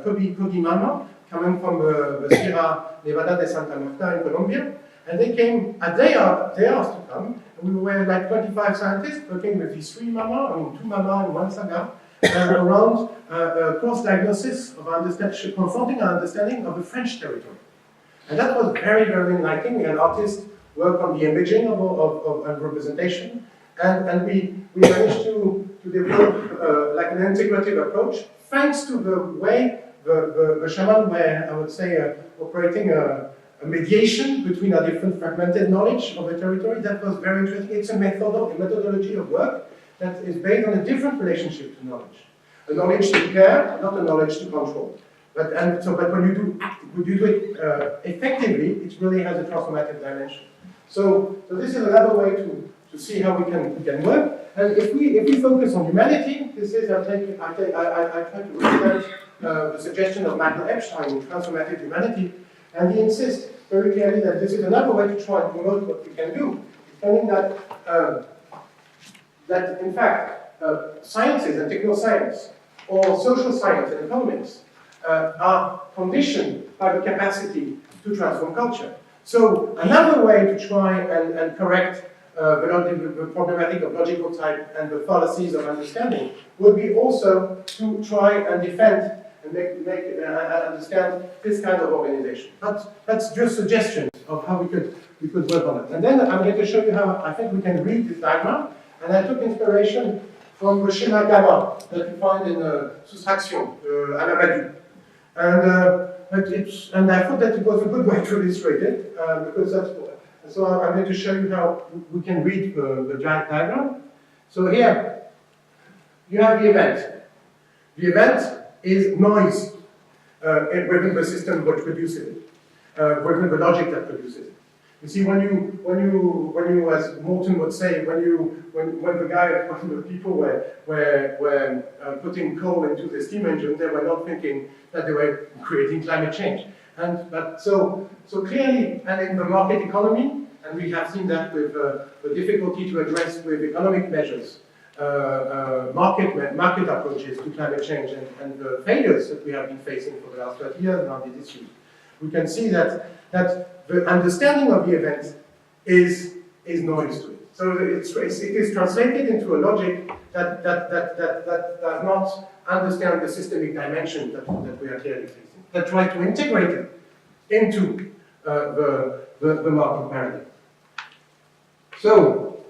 Kogi Mama, coming from the Sierra Nevada de Santa Marta in Colombia. And they came, they asked to come, and we were like 25 scientists working with these three mama, I mean 2 mama and 1 saga, around cross-diagnosis of confronting our understanding of the French territory. And that was very, very enlightening. We had artists work on the imaging of representation, and we managed to develop like an integrative approach, thanks to the way the shaman were, I would say, operating a mediation between our different fragmented knowledge of the territory. That was very interesting. It's a methodology of work that is based on a different relationship to knowledge. A knowledge to care, not a knowledge to control. But when you do it effectively, it really has a transformative dimension. So this is another way to see how we can work. And if we focus on humanity, this is I try to represent the suggestion of Michael Epstein in Transformative Humanity, and he insists very clearly that this is another way to try and promote what we can do, telling that in fact sciences and technoscience or social science and economics are conditioned by the capacity to transform culture. So another way to try and correct the problematic of logical type and the fallacies of understanding would be also to try and defend and understand this kind of organization. That's just suggestions of how we could work on it. And then I'm going to show you how I think we can read this diagram. And I took inspiration from the Schéma Gamma that you find in Soustraction, Alain Badiou. And I thought that it was a good way to illustrate it, because so I'm going to show you how we can read the diagram. So here, you have the event. The event is noise within the system which produces it, within the logic that produces it. You see, when you, as Morton would say, when the people were putting coal into the steam engine, they were not thinking that they were creating climate change. So clearly, and in the market economy, and we have seen that with the difficulty to address with economic measures, market approaches to climate change, and the failures that we have been facing for the last 30 years on these issues, we can see that the understanding of the event is noise to it. So it is translated into a logic that does not understand the systemic dimension that we are clearly facing, that try to integrate it into the market paradigm. So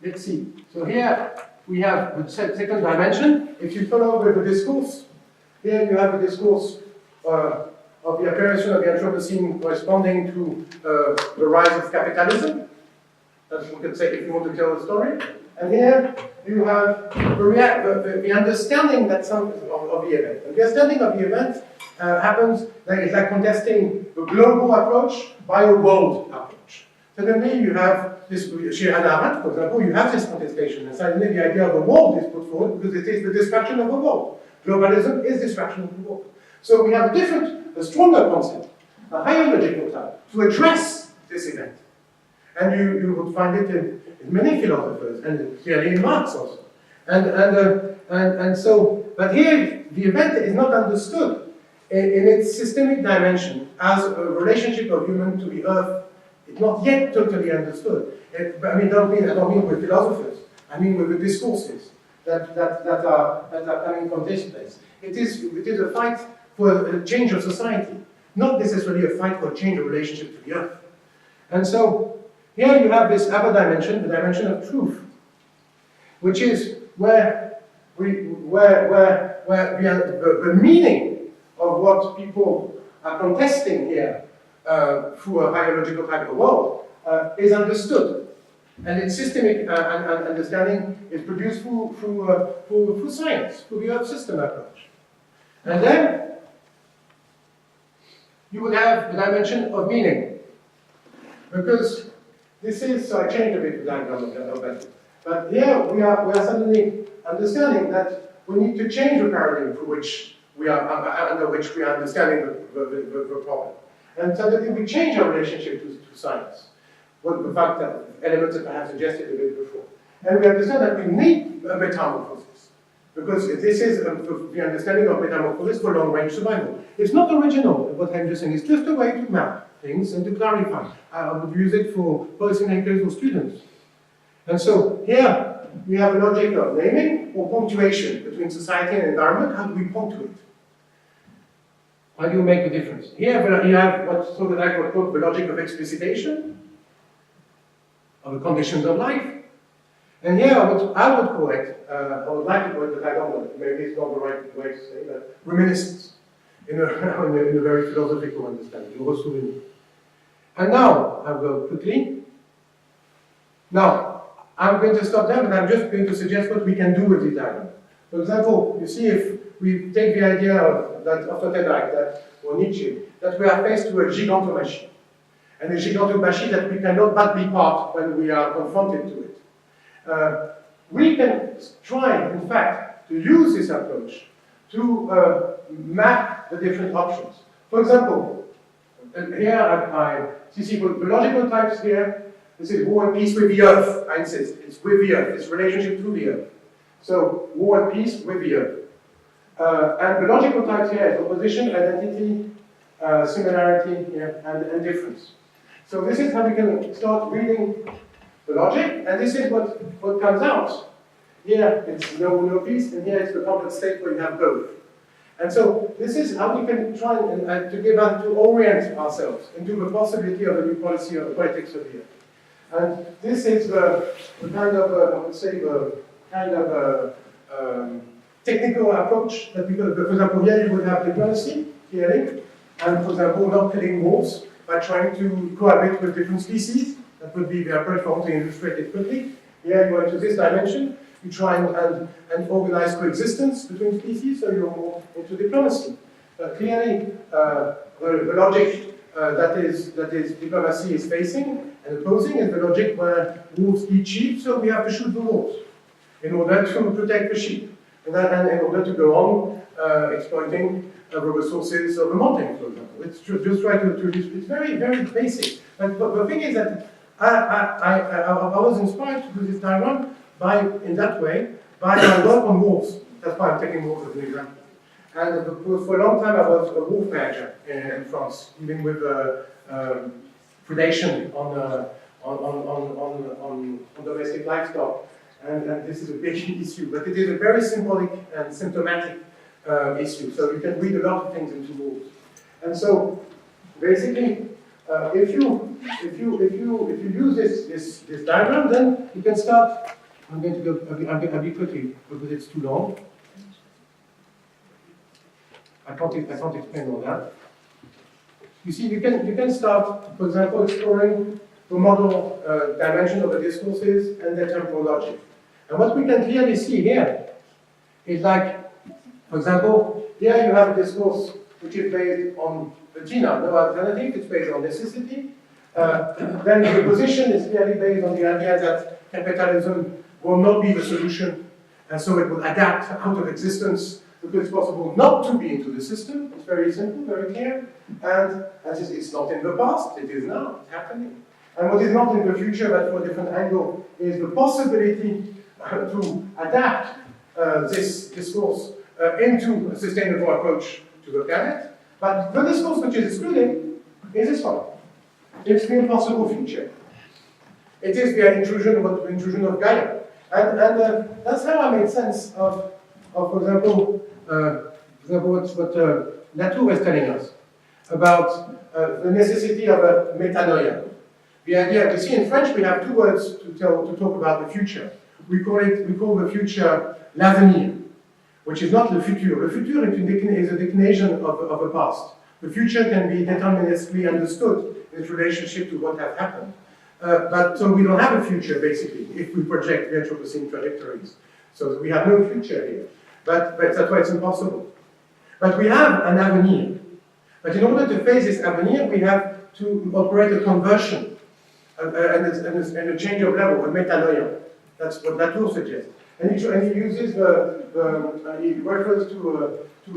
let's see. So here we have the second dimension. If you follow with the discourse, here you have a discourse of the apparition of the Anthropocene corresponding to the rise of capitalism. That's what we could say if you want to tell the story. And here you have the understanding that of the event. And the understanding of the event happens like contesting the global approach by a world approach. Suddenly you have this, chez Hannah Arendt, for example, you have this contestation, and suddenly the idea of a world is put forward because it is the destruction of a world. Globalism is destruction of the world. So we have a stronger concept, a higher logical type, to address this event. And you would find it in many philosophers, and clearly in Marx also. And so, but here the event is not understood in its systemic dimension, as a relationship of human to the earth, it's not yet totally understood. But I don't mean with philosophers, I mean with the discourses that are coming from this place. It is a fight for a change of society, not necessarily a fight for a change of relationship to the earth. And so, here you have this other dimension, the dimension of truth, which is where the meaning of what people are contesting here through a hierarchical type of world is understood. And its systemic understanding is produced through science, through the Earth system approach. And then you would have the dimension of meaning. Because this is, so I changed a bit the diagram of that. But here we are suddenly understanding that we need to change the paradigm through which we are, under which we are understanding the problem. And suddenly we change our relationship to science. Well, the fact that elements that I have suggested a bit before. And we understand that we need a metamorphosis. Because this is the understanding of metamorphosis for long-range survival. It's not original, what I'm just saying. It's just a way to map things and to clarify. I would use it for policymakers or students. And so here we have a logic of naming or punctuation between society and environment. How do we punctuate? How do you make a difference? Here you have what's sort of like what's called the logic of explicitation of the conditions of life. And here I would call it, I would like to call it, but I don't know, maybe it's not the right way to say that, reminiscence, in a very philosophical understanding. And now, I'll go quickly. Now, I'm going to stop there, but I'm just going to suggest what we can do with this diagram. For example, you see, if we take the idea of Sloterdijk or Nietzsche, that we are faced with a gigantomachie. And a gigantomachie that we cannot but be part when we are confronted to it. We can try, in fact, to use this approach to map the different options. For example, here see the logical types here. This is war and peace with the earth, I insist. It's with the earth, it's relationship to the earth. So, war and peace with the earth. And the logical types here is opposition, identity, similarity, and difference. So this is how we can start reading the logic, and this is what comes out. Here it's no peace, and here it's the complex state where you have both. And so this is how we can try to orient ourselves into the possibility of a new policy of the politics of the earth. And this is the kind of, I would say, the kind of technical approach that we could, for example, here you would have diplomacy, clearly, and for example, not killing wolves by trying to cohabit with different species. That would be the approach for to illustrate it quickly. Here you go into this dimension, you try and organize coexistence between species, so you're more into diplomacy. Clearly, the logic that is diplomacy is facing and opposing is the logic where wolves eat sheep, so we have to shoot the wolves in order to protect the sheep. And in order to go on exploiting the resources of the mountain, for example. It's just try to it's very, very basic. But the thing is that I was inspired to do this diagram in that way, by my work on wolves. That's why I'm taking wolves as an example. And for a long time I was a wolf manager in France, dealing with predation on domestic livestock. And this is a big issue, but it is a very symbolic and symptomatic issue. So you can read a lot of things into wolves. And so basically, if you use this diagram, then you can start. I'm going to go. I'll be quickly because it's too long. I can't explain all that. You see, you can start, for example, exploring the model dimension of the discourses and their temporal logic. And what we can clearly see here is like, for example, here you have a discourse which is based on Regina, no alternative, it's based on necessity. Then the position is clearly based on the idea that capitalism will not be the solution, and so it will adapt out of existence because it's possible not to be into the system. It's very simple, very clear. And as it's not in the past, it is now, it's happening. And what is not in the future, but from a different angle, is the possibility to adapt this discourse into a sustainable approach to the planet. But the discourse which is excluded is this one. It's the impossible future. It is the intrusion of Gaia. And that's how I made sense of for example, what Latour was telling us about the necessity of a metanoia. The idea, you see in French we have two words to talk about the future. We call the future l'avenir, which is not le futur. Le futur is a declination of the past. The future can be deterministically understood in its relationship to what has happened. But so we don't have a future, basically, if we project the Anthropocene trajectories. So we have no future here. But that's why it's impossible. But we have an avenir. But in order to face this avenir, we have to operate a conversion and a change of level, a metanoia. That's what Latour suggests. And he uses he refers to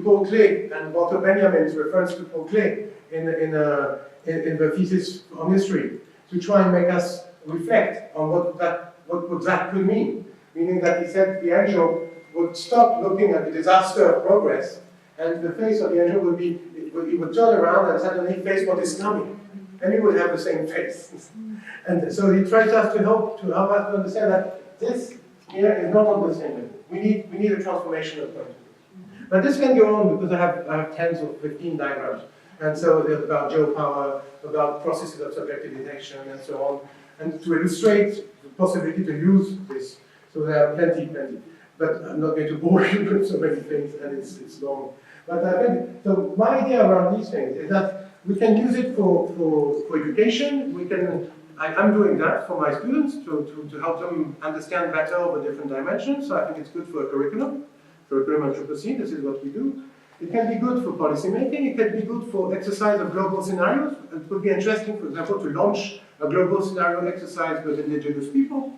Paul Klee, and Walter Benjamin's reference to Paul Klee in the thesis on history, to try and make us reflect on what that could mean. Meaning that he said the angel would stop looking at the disaster of progress, and the face of the angel would be, he would turn around and suddenly face what is coming. And he would have the same face. And so he tries us to help us to understand that this here is not on the same level. We need a transformation of point of view. But this can go on because I have 10 or 15 diagrams. And so there's about geopower, about processes of subjectivization, and so on. And to illustrate the possibility to use this. So there are plenty. But I'm not going to bore you with so many things, and it's long. But I think, so my idea around these things is that we can use it for education. I'm doing that for my students to help them understand better the different dimensions. So I think it's good for a curriculum Anthropocene. This is what we do. It can be good for policy making. It can be good for exercise of global scenarios. It would be interesting, for example, to launch a global scenario exercise with indigenous people.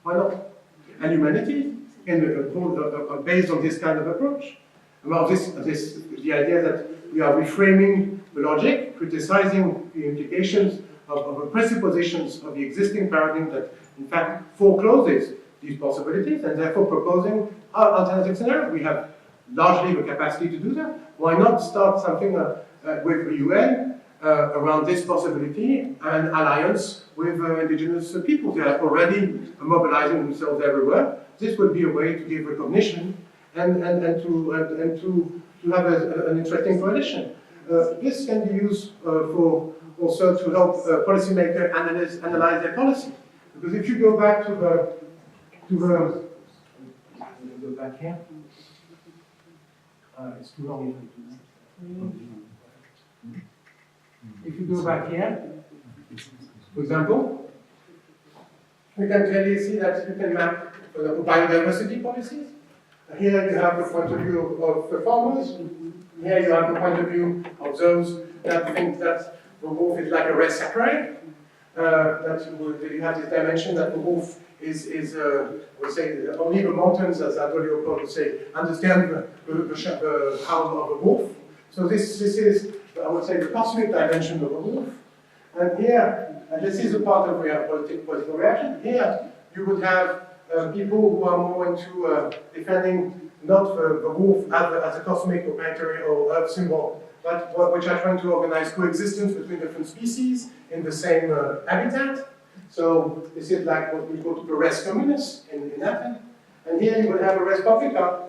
Why not? And humanity, based on this kind of approach. About the idea that we are reframing the logic, criticizing the implications of the presuppositions of the existing paradigm that, in fact, forecloses these possibilities, and therefore proposing alternative scenarios. We have largely the capacity to do that. Why not start something with the UN around this possibility, and alliance with indigenous peoples? They are already mobilizing themselves everywhere. This would be a way to give recognition and to have an interesting coalition. This can be used for also to help policymakers analyze their policy. Because if you go back to the go back here. It's too long. If you go back here, for example, we can clearly see that you can map, for example, biodiversity policies. Here you have the point of view of the farmers. Here you have the point of view of those that think that the wolf is like a res sacrae. That you have this dimension that the wolf is we say, only the mountains, as Adolfo Leopold would say, understand the howl of a wolf. So this is, I would say, the cosmic dimension of a wolf. And here, and this is a part of political reaction, here you would have people who are more into defending not the wolf as a cosmic or planetary or earth symbol, but which are trying to organize coexistence between different species in the same habitat. So this is like what we call the res communis in Latin. And here you would have a res publica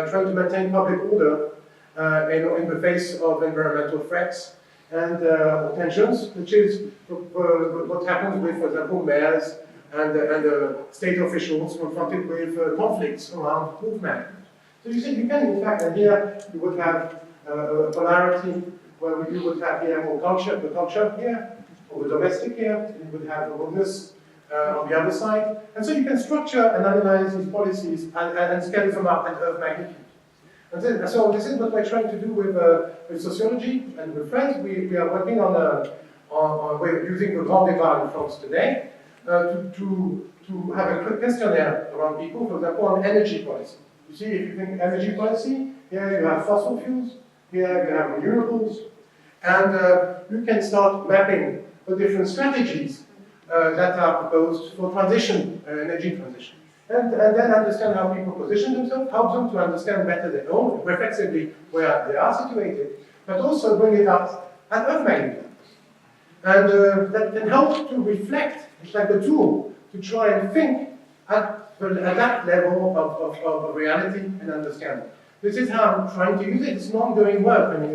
trying to maintain public order in the face of environmental threats and tensions, which is what happens with, for example, mayors and state officials confronted with conflicts around wolf management. So you see, you can, in fact, and here you would have a polarity where you would have here more culture, the culture here, or the domestic here, you would have the wilderness on the other side. And so you can structure and analyze these policies and scale them up at Earth magnitude. And so this is what we're trying to do with sociology and with friends. We are working we're using the Grand Débat in France today to have a quick questionnaire around people, for example, on energy policy. You see, if you think energy policy, here you have fossil fuels, here you have renewables, and you can start mapping the different strategies that are proposed for transition, energy transition. And then understand how people position themselves, help them to understand better their own, reflexively where they are situated, but also bring it up at Earth magnitude. And that can help to reflect, it's like a tool to try and think at that level of reality and understanding. This is how I'm trying to use it. It's an ongoing work. I mean,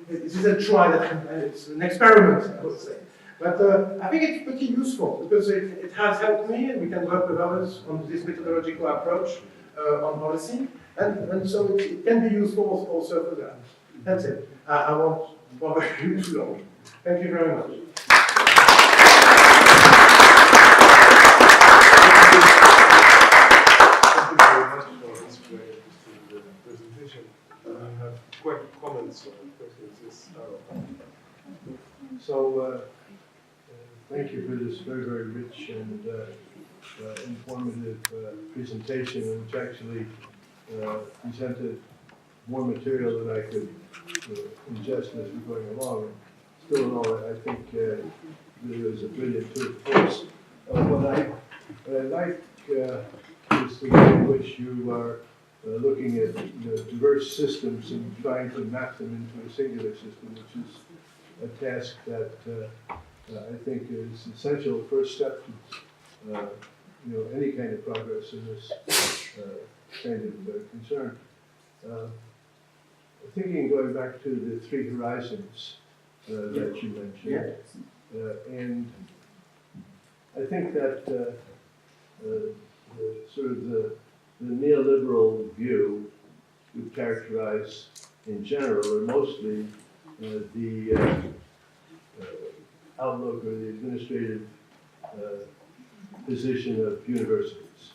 this is a trial, it's an experiment, I would say. But I think it's pretty useful because it has helped me, and we can work with others on this methodological approach on policy. And so it can be useful also for that. That's it. I won't bother you too long. Thank you very much. Thank you very much for this very interesting presentation. I have quite comments or questions. Yes, So, thank you for this very, very rich and informative presentation, which actually presented more material than I could ingest as we're going along. And still in all, I think there was a brilliant tour de force. What I like is the way in which you are looking at diverse systems and trying to map them into a singular system, which is a task that I think is essential first step to any kind of progress in this kind of concern. Thinking, going back to the three horizons that you mentioned, and I think that the neoliberal view would characterize in general, or mostly, the outlook or the administrative position of universities.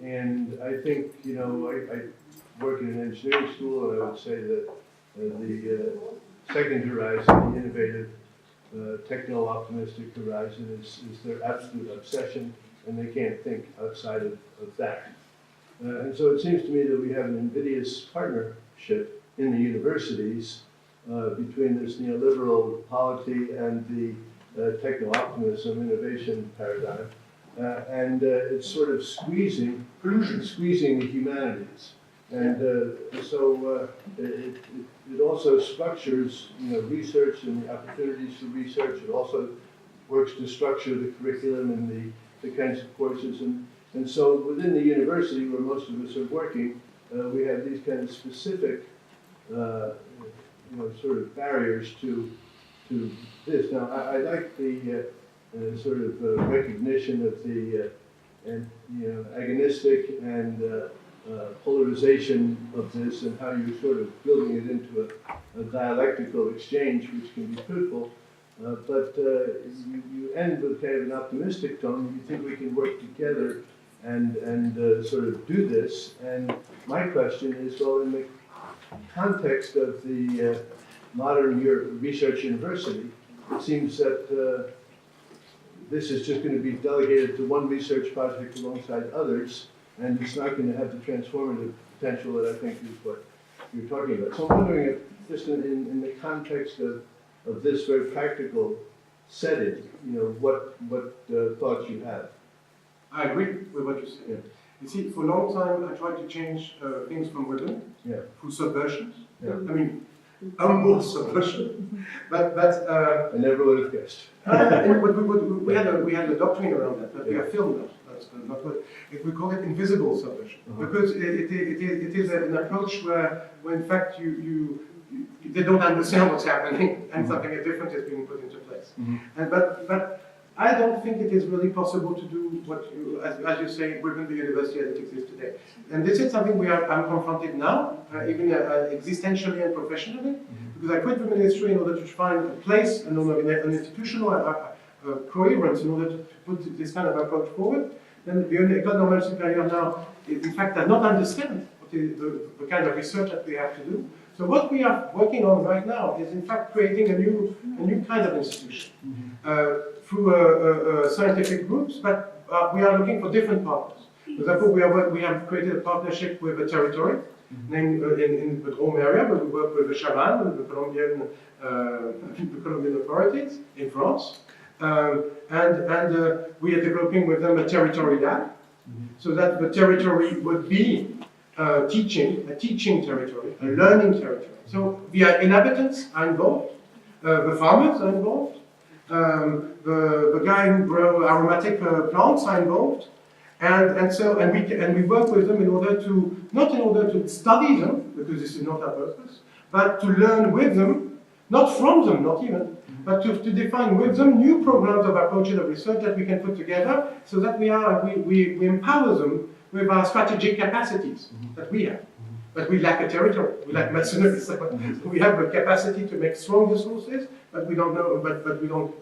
And I think, I work in an engineering school, and I would say that the second horizon, the innovative, techno-optimistic horizon is their absolute obsession, and they can't think outside of that. And so it seems to me that we have an invidious partnership in the universities between this neoliberal polity and the techno-optimism innovation paradigm. And it's sort of squeezing the humanities. And so it also structures research and the opportunities for research. It also works to structure the curriculum and the kinds of courses. And so within the university, where most of us are working, we have these kind of specific sort of barriers to this. Now, I like the sort of recognition of the agonistic and polarization of this, and how you're sort of building it into a dialectical exchange, which can be fruitful. But you end with kind of an optimistic tone. You think we can work together and sort of do this. And my question is, well, in the context of the modern research university, it seems that this is just going to be delegated to one research project alongside others, and it's not going to have the transformative potential that I think is what you're talking about. So I'm wondering if, just in the context of this very practical setting, what thoughts you have. I agree with what you said. Yeah. You see, for a long time, I tried to change things from within through subversions. Yeah. I mean, humble subversion. But I never would have guessed. we had a doctrine around that, but we have filmed that. That's not good. We call it invisible subversion, because it is an approach where in fact they don't understand what's happening, and something different is being put into place. And but I don't think it is really possible to do what as you say, within the university as it exists today. And this is something I'm confronted now, even existentially and professionally, because I quit the ministry in order to find a place, an institutional coherence in order to put this kind of approach forward. Then the École Normale Supérieure now, in fact, does not understand what is the kind of research that we have to do. So what we are working on right now is, in fact, creating a new kind of institution through scientific groups, but we are looking for different partners. For example, we have created a partnership with a territory named in the Drôme area, where we work with the Chavannes, with the Colombian authorities in France. And we are developing with them a territory lab, so that the territory would be a teaching territory, a learning territory. So the inhabitants are involved, the farmers are involved, the guy who grow aromatic plants are involved, and we work with them in order to, not in order to study them, because this is not our purpose, but to learn with them, not from them, not even, but to define with them new programs of approaches of research that we can put together so that we empower them with our strategic capacities that we have. But we lack a territory, we lack masonry. We have the capacity to make strong resources, but we don't know, but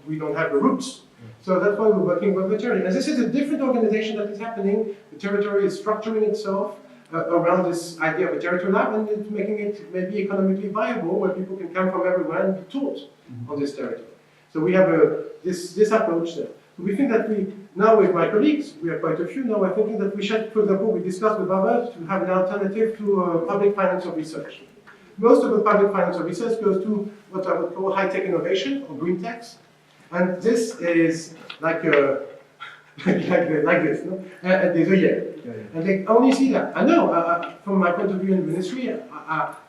we don't have the roots. So that's why we're working with the territory. And this is a different organization that is happening. The territory is structuring itself around this idea of a territory lab, and it's making it maybe economically viable, where people can come from everywhere and be taught on this territory. So we have this approach there. So we think that now with my colleagues, we are quite a few now, we're thinking that we should, for example, we discussed with others to have an alternative to public finance of research. Most of the public finance of research goes to what I would call high-tech innovation or green techs. And this is like this, no? There's a year. And they only see that. I know, from my point of view in the ministry,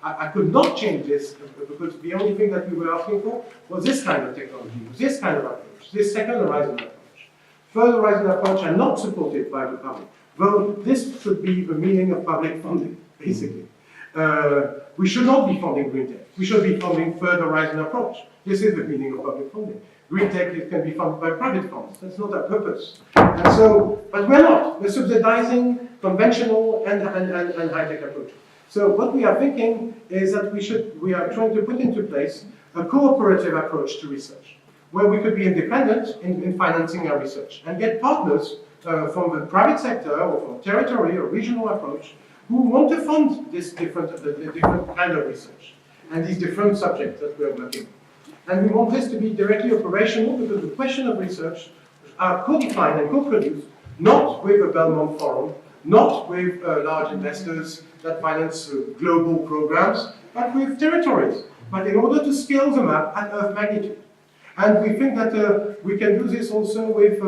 I could not change this because the only thing that we were asking for was this kind of technology, this kind of approach, this second horizon approach. Further horizon approach are not supported by the public, though this should be the meaning of public funding, basically. We should not be funding green tech. We should be funding further horizon approach. This is the meaning of public funding. Green tech can be funded by private funds. That's not our purpose. And so, but we're not. We're subsidizing conventional and high-tech approaches. So what we are thinking is that we are trying to put into place a cooperative approach to research, where we could be independent in financing our research and get partners from the private sector or from territory or regional approach who want to fund this different kind of research and these different subjects that we are working on. And we want this to be directly operational because the question of research are co-defined and co-produced, not with a Belmont Forum, not with large investors that finance global programs, but with territories. But in order to scale them up at Earth magnitude. And we think that we can do this also with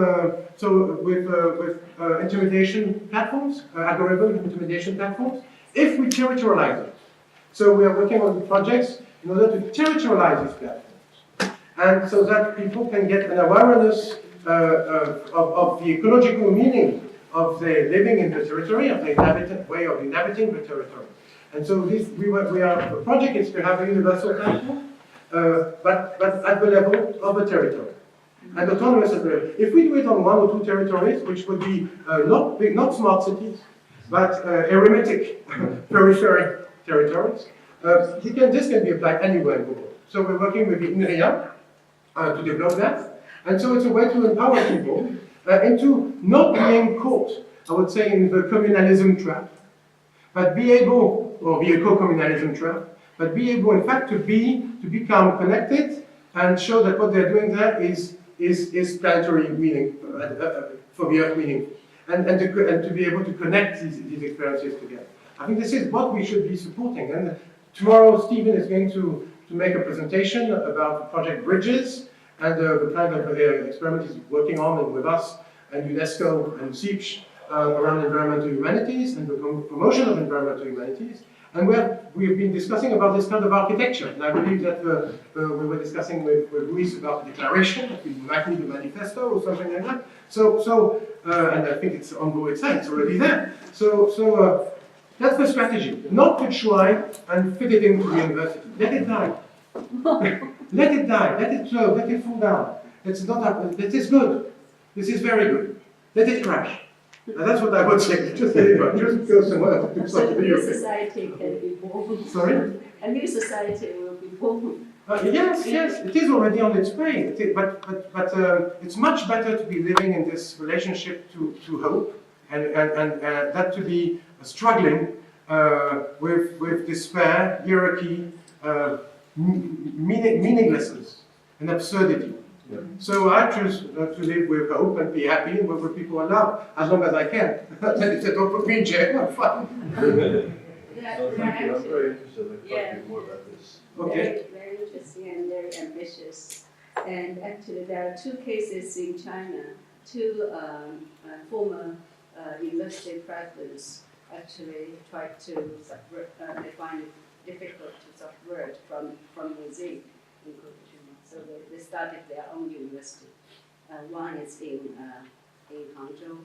intimidation platforms, algorithm intimidation platforms, if we territorialize it. So we are working on projects in order to territorialize these platforms. And so that people can get an awareness of the ecological meaning of the living in the territory, of the way of inhabiting the territory. And so the project is to have a universal platform, but at the level of the territory. And autonomous at the level. If we do it on one or two territories, which would be not smart cities, but eremitic periphery territories, this can be applied anywhere in the world. So we're working with the INRIA to develop that. And so it's a way to empower people into not being caught, I would say, in the communalism trap, but be able, or the eco-communalism trap, but be able, in fact, to become connected and show that what they're doing there is planetary meaning, for the Earth meaning, and to be able to connect these experiences together. I think this is what we should be supporting. And tomorrow, Stephen is going to make a presentation about Project Bridges and the kind of experiment he's working on and with us and UNESCO and SEEPSH around environmental humanities and the promotion of environmental humanities. And we've been discussing about this kind of architecture. And I believe that we were discussing with Luis about the declaration, that we might need a manifesto or something like that. And I think it's on board side, it's already there. So that's the strategy. Not to try and fit it into the university. Let it die. Let it die. Let it flow. Let it fall down. It's not. This is good. This is very good. Let it crash. And that's what I would say. Just let it crash. Just go somewhere else. So a new society can be born. Sorry? A new society will be born. Yes, it is already on its way. But it's much better to be living in this relationship to hope, and that to be struggling with despair, hierarchy, meaninglessness, and absurdity. Yeah. So I choose to live with hope and be happy and with people I love, as long as I can. Then if they don't put me in jail, I'm fine. Thank you. I'm very interested. I'd like to talk to you more about this. Okay. Very interesting and very ambitious. And actually, there are two cases in China, two former university presidents actually tried to subvert, they find it difficult to subvert from within in Fukushima. So they started their own university. One is in Hangzhou.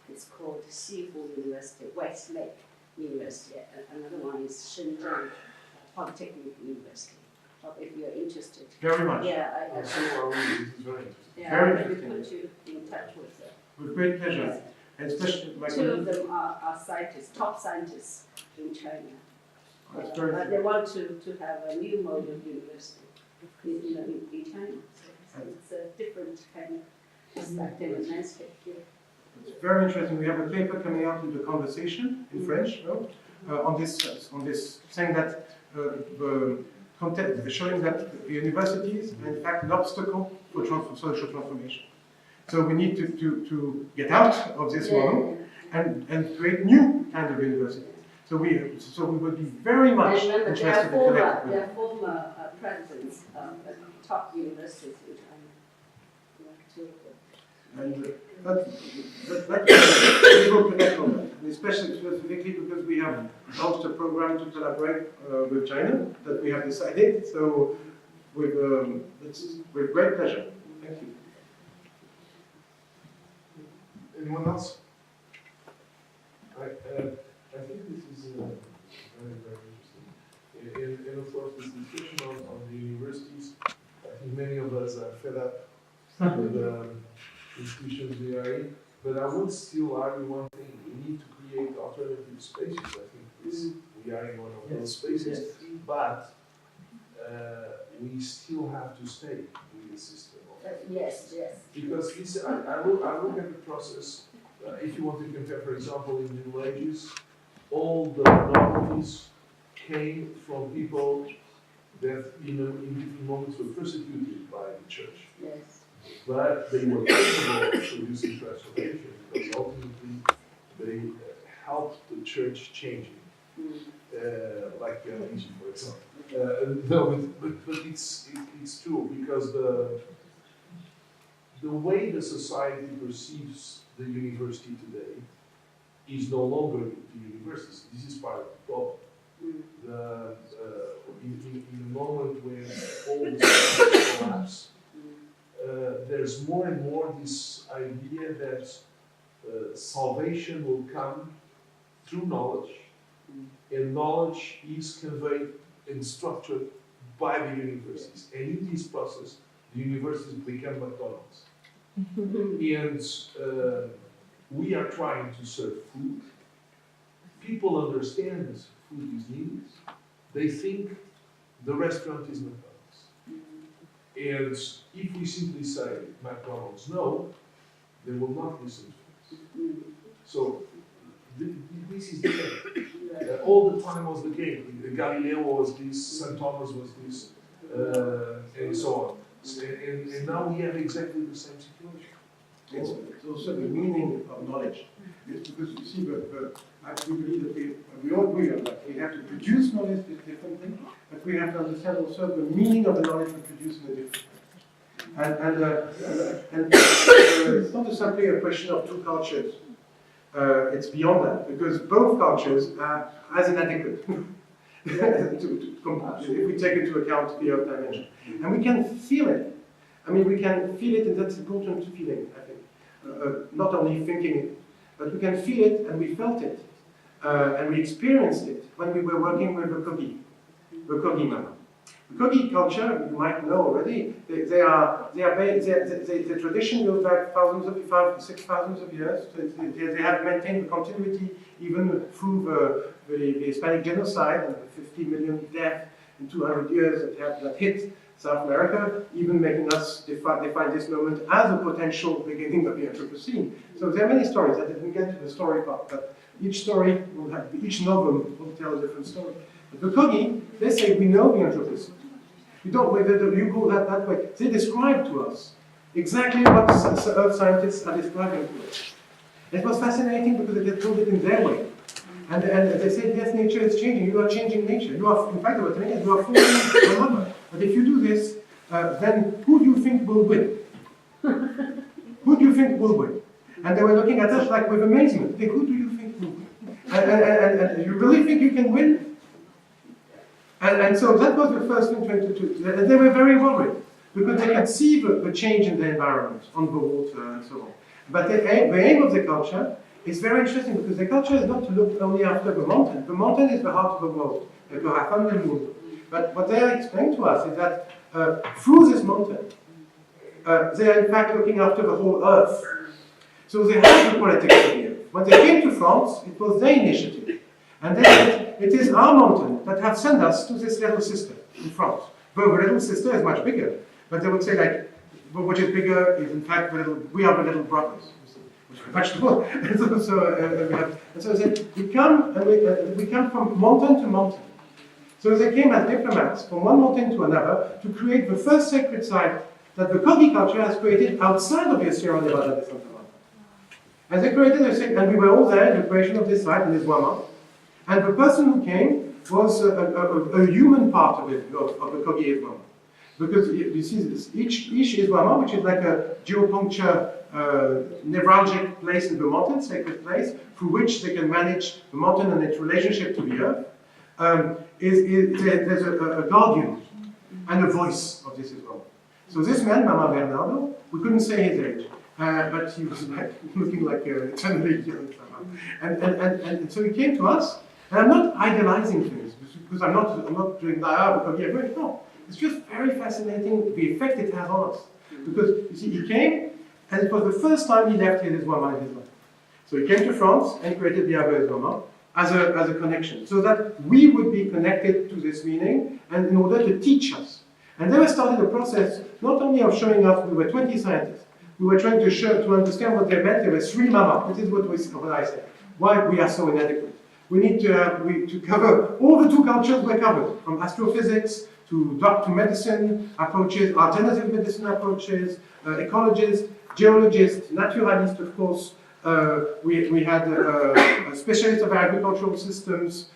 It's called Xihu University, West Lake University. Another one is Shenzhen Polytechnic University. If you're interested. Very much. Yeah, I So are we, this is very interesting. yeah, Very I will interesting. put you in touch with them. With great pleasure. And especially, like, Two of them are scientists, top scientists in China. That's very But they want to have a new mode of university in China. So it's a different kind of perspective and landscape here. it's very interesting. We have a paper coming out with a conversation in French, no? On this, saying that the content, showing that the universities are in fact an obstacle for social transformation. So we need to get out of this model and create new kind of universities. So we would be very much And remember, interested in they connecting are with them. former presidents of top universities in China. Yeah, two of them. And we will connect on that, and especially specifically because we have launched a program to collaborate with China that we have decided. So with great pleasure. Thank you. Anyone else? I think this is very, very interesting. And of course, this discussion on the universities, I think many of us are fed up with the institutions we are in, but I would still argue one thing: we need to create alternative spaces. I think we are in one of those spaces, but we still have to stay with the system. Yes. Because this, I look at the process, if you want to compare, for example, in the Middle Ages, all the novelties came from people that in different moments were persecuted by the church. Yes. But they were capable of producing transformation because ultimately they helped the church changing. Like Egypt, for example. No, but it's true because the way the society perceives the university today is no longer the universities. This is part of the problem. In the moment when all the collapse, there's more and more this idea that salvation will come through knowledge, and knowledge is conveyed and structured by the universities. And in this process, the universities become McDonald's. And we are trying to serve food. People understand food is needed. They think the restaurant is McDonald's. And if we simply say McDonald's no, they will not listen to us. So this is the thing. All the time was the game. Galileo was this, St. Thomas was this, and so on. And now we have exactly the same situation. It's also the meaning of knowledge. It's because you see, I do believe that we all agree on that. We have to produce knowledge differently, but we have to understand also the meaning of the knowledge we produce in a different way. And it's not simply a question of two cultures. It's beyond that, because both cultures are as inadequate. If we take into account the earth dimension. And we can feel it. I mean, we can feel it, and that's important feeling, I think. Not only thinking it, but we can feel it, and we felt it. And we experienced it when we were working with the Kogi Mama. The Kogi culture, you might know already, the tradition goes back 6,000 of years. They have maintained the continuity even through the Hispanic genocide and the 50 million deaths in 200 years that hit South America, even making us define this moment as a potential beginning of the Anthropocene. So there are many stories. I didn't get to the story part, but each novel will tell a different story. But the Kogi, they say we know the Anthropocene. We don't, you go that way. They describe to us exactly what earth scientists are describing to us. It was fascinating because they told it in their way. And they said, yes, nature is changing. You are changing nature. You are, in fact, you are following your mother. But if you do this, then who do you think will win? Who do you think will win? And they were looking at us like with amazement. Who do you think will win? And you really think you can win? And so that was the first thing to do. And they were very worried, because they could see the change in the environment, on the water and so on. But the aim of the culture is very interesting, because the culture is not to look only after the mountain. The mountain is the heart of the world. But what they are explaining to us is that through this mountain, they are in fact looking after the whole earth. So they have the politics of the earth. When they came to France, it was their initiative. And they said, it is our mountain that have sent us to this little sister in France. But the little sister is much bigger. But they would say, like, well, which is bigger is in fact we are the little brothers. Which is much more. And so they said, we come from mountain to mountain. So they came as diplomats from one mountain to another to create the first sacred site that the Kogi culture has created outside of the Sierra Nevada de Santa Marta. And they created and we were all there in the creation of this site in this Wama. And the person who came was a human part of the Kogi Wama. Because you see this, each Wama, which is like a geopuncture neuralgic place in the mountain, sacred place, through which they can manage the mountain and its relationship to the earth, there's a guardian and a voice of this Wama. So this man, Mama Bernardo, we couldn't say his age, but he was like looking like a eternally young Mama. And so he came to us, and I'm not idealizing things, because I'm not doing that, no. It's just very fascinating the effect it has on us. Because, you see, he came, and it was the first time he left his Wama in his life. So he came to France and created the Abbé Wama as a connection, so that we would be connected to this meaning, and in order to teach us. And then we started a process, not only of showing us, we were 20 scientists, we were trying to understand what they meant. There were 3 Mama. This is what I said. Why we are so inadequate. We need to cover, all the 2 cultures were covered, from astrophysics, to medicine approaches, alternative medicine approaches, ecologists, geologists, naturalists, of course. We had specialists of agricultural systems,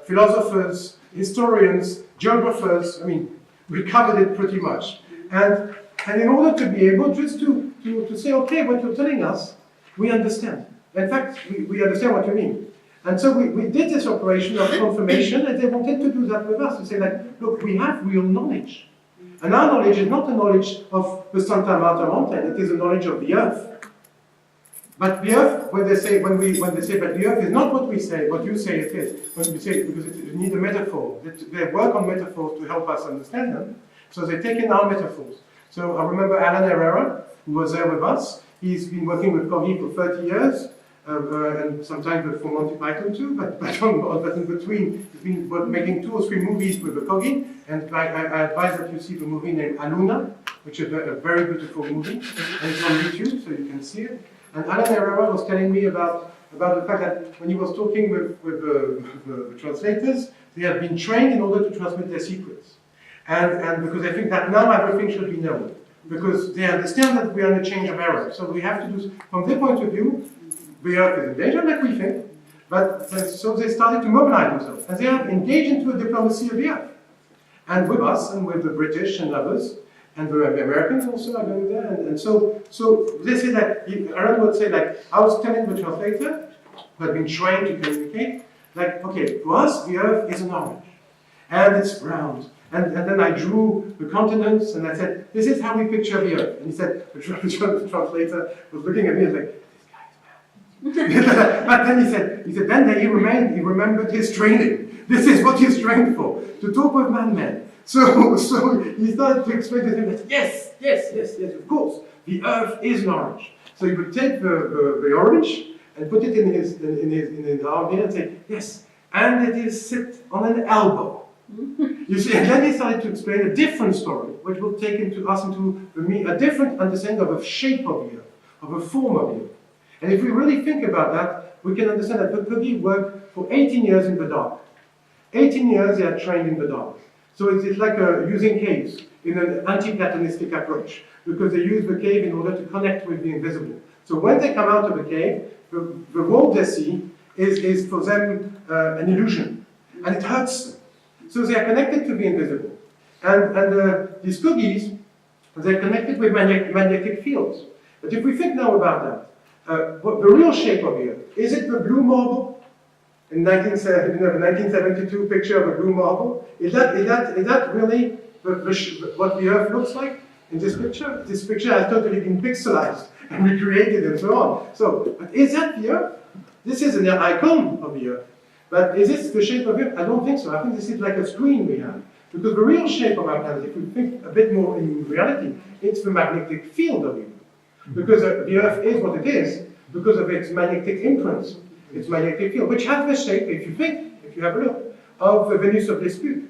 philosophers, historians, geographers. I mean, we covered it pretty much. And in order to be able just to say, okay, what you're telling us, we understand. In fact, we understand what you mean. And so we did this operation of confirmation, and they wanted to do that with us, to say like, look, we have real knowledge. And our knowledge is not the knowledge of the Santa Marta mountain, it is the knowledge of the earth. But the earth, when they say, but the earth is not what we say, what you say it is, when we say, because it needs a metaphor. They work on metaphors to help us understand them, so they take in our metaphors. So I remember Alan Herrera, who was there with us. He's been working with Kogi for 30 years. And sometimes for Monty Python too, but in between, he's been making 2 or 3 movies with the Kogi, and I advise that you see the movie named Aluna, which is a very beautiful movie, and it's on YouTube, so you can see it. And Alan Herrera was telling me about the fact that when he was talking with the translators, they have been trained in order to transmit their secrets. And because I think that now everything should be known, because they understand that we are in a change of era. So we have to do, from their point of view, the earth is in danger, like we think, but so they started to mobilize themselves, and they have engaged into a diplomacy of the earth. And with us, and with the British and others, and the Americans also are going there, and so they say that, Aaron would say like, I was telling the translator, who had been trained to communicate, like, okay, for us, the earth is an orange, and it's round. And then I drew the continents, and I said, this is how we picture the earth. And he said, the translator was looking at me and like, but then he said, then he remembered his training. This is what he's trained for, to talk with man. So he started to explain to him that, yes, of course, the earth is an orange. So he would take the orange and put it in his arm here and say, yes, and it is sit on an elbow. You see, and then he started to explain a different story, which will take us into a different understanding of a shape of the earth, of a form of the earth. And if we really think about that, we can understand that the Kogi worked for 18 years in the dark. 18 years they are trained in the dark. So it's like using caves in an anti-Platonistic approach, because they use the cave in order to connect with the invisible. So when they come out of the cave, the world they see is for them an illusion, and it hurts them. So they are connected to the invisible. And these Kogis, they're connected with magnetic fields. But if we think now about that, the real shape of the earth, is it the blue marble? in 1972 picture of a blue marble. Is that really what the Earth looks like in this picture? This picture has totally been pixelized and recreated and so on. So, but is that the Earth? This is an icon of the Earth. But is this the shape of it? I don't think so. I think this is like a screen we have. Because the real shape of our planet, if we think a bit more in reality, it's the magnetic field of the Earth. Because the Earth is what it is, because of its magnetic imprints, its magnetic field, which has the shape, if you have a look, of the Venus of dispute,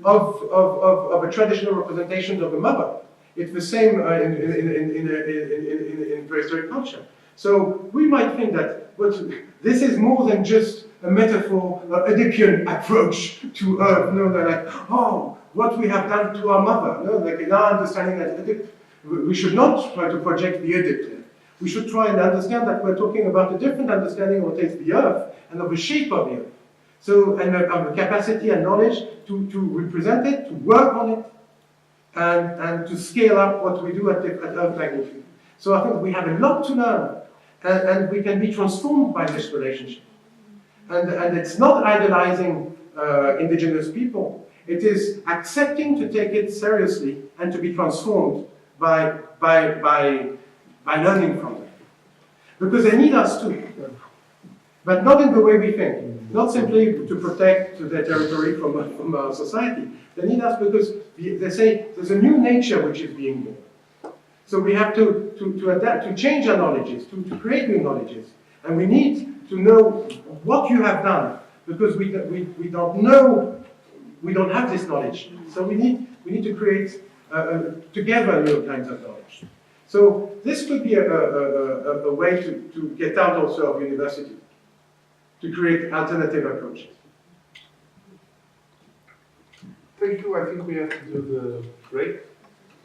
of a traditional representation of the mother. It's the same in prehistoric culture. So we might think that this is more than just a metaphor, Oedipian approach to Earth. No, they're like, oh, what we have done to our mother. No, like in our understanding that we should not try to project the Oedip. We should try and understand that we're talking about a different understanding of what is the Earth and of the shape of the Earth. So, and of the capacity and knowledge to represent it, to work on it, and to scale up what we do at Earth magnitude. So I think we have a lot to learn, and we can be transformed by this relationship. And it's not idolizing indigenous people. It is accepting to take it seriously and to be transformed by learning from them. Because they need us too. But not in the way we think. Not simply to protect their territory from our society. They need us because they say there's a new nature which is being born. So we have to adapt, to change our knowledges, to create new knowledges. And we need to know what you have done, because we don't know, we don't have this knowledge. So we need to create together new kinds of knowledge. So this could be a way to get out also of university, to create alternative approaches. Thank you. I think we have to do the break.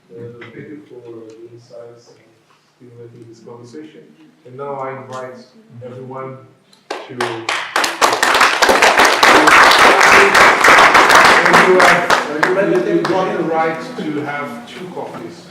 Thank you for the insights and stimulating this conversation. And now I invite everyone to. And you have the right to have 2 coffees.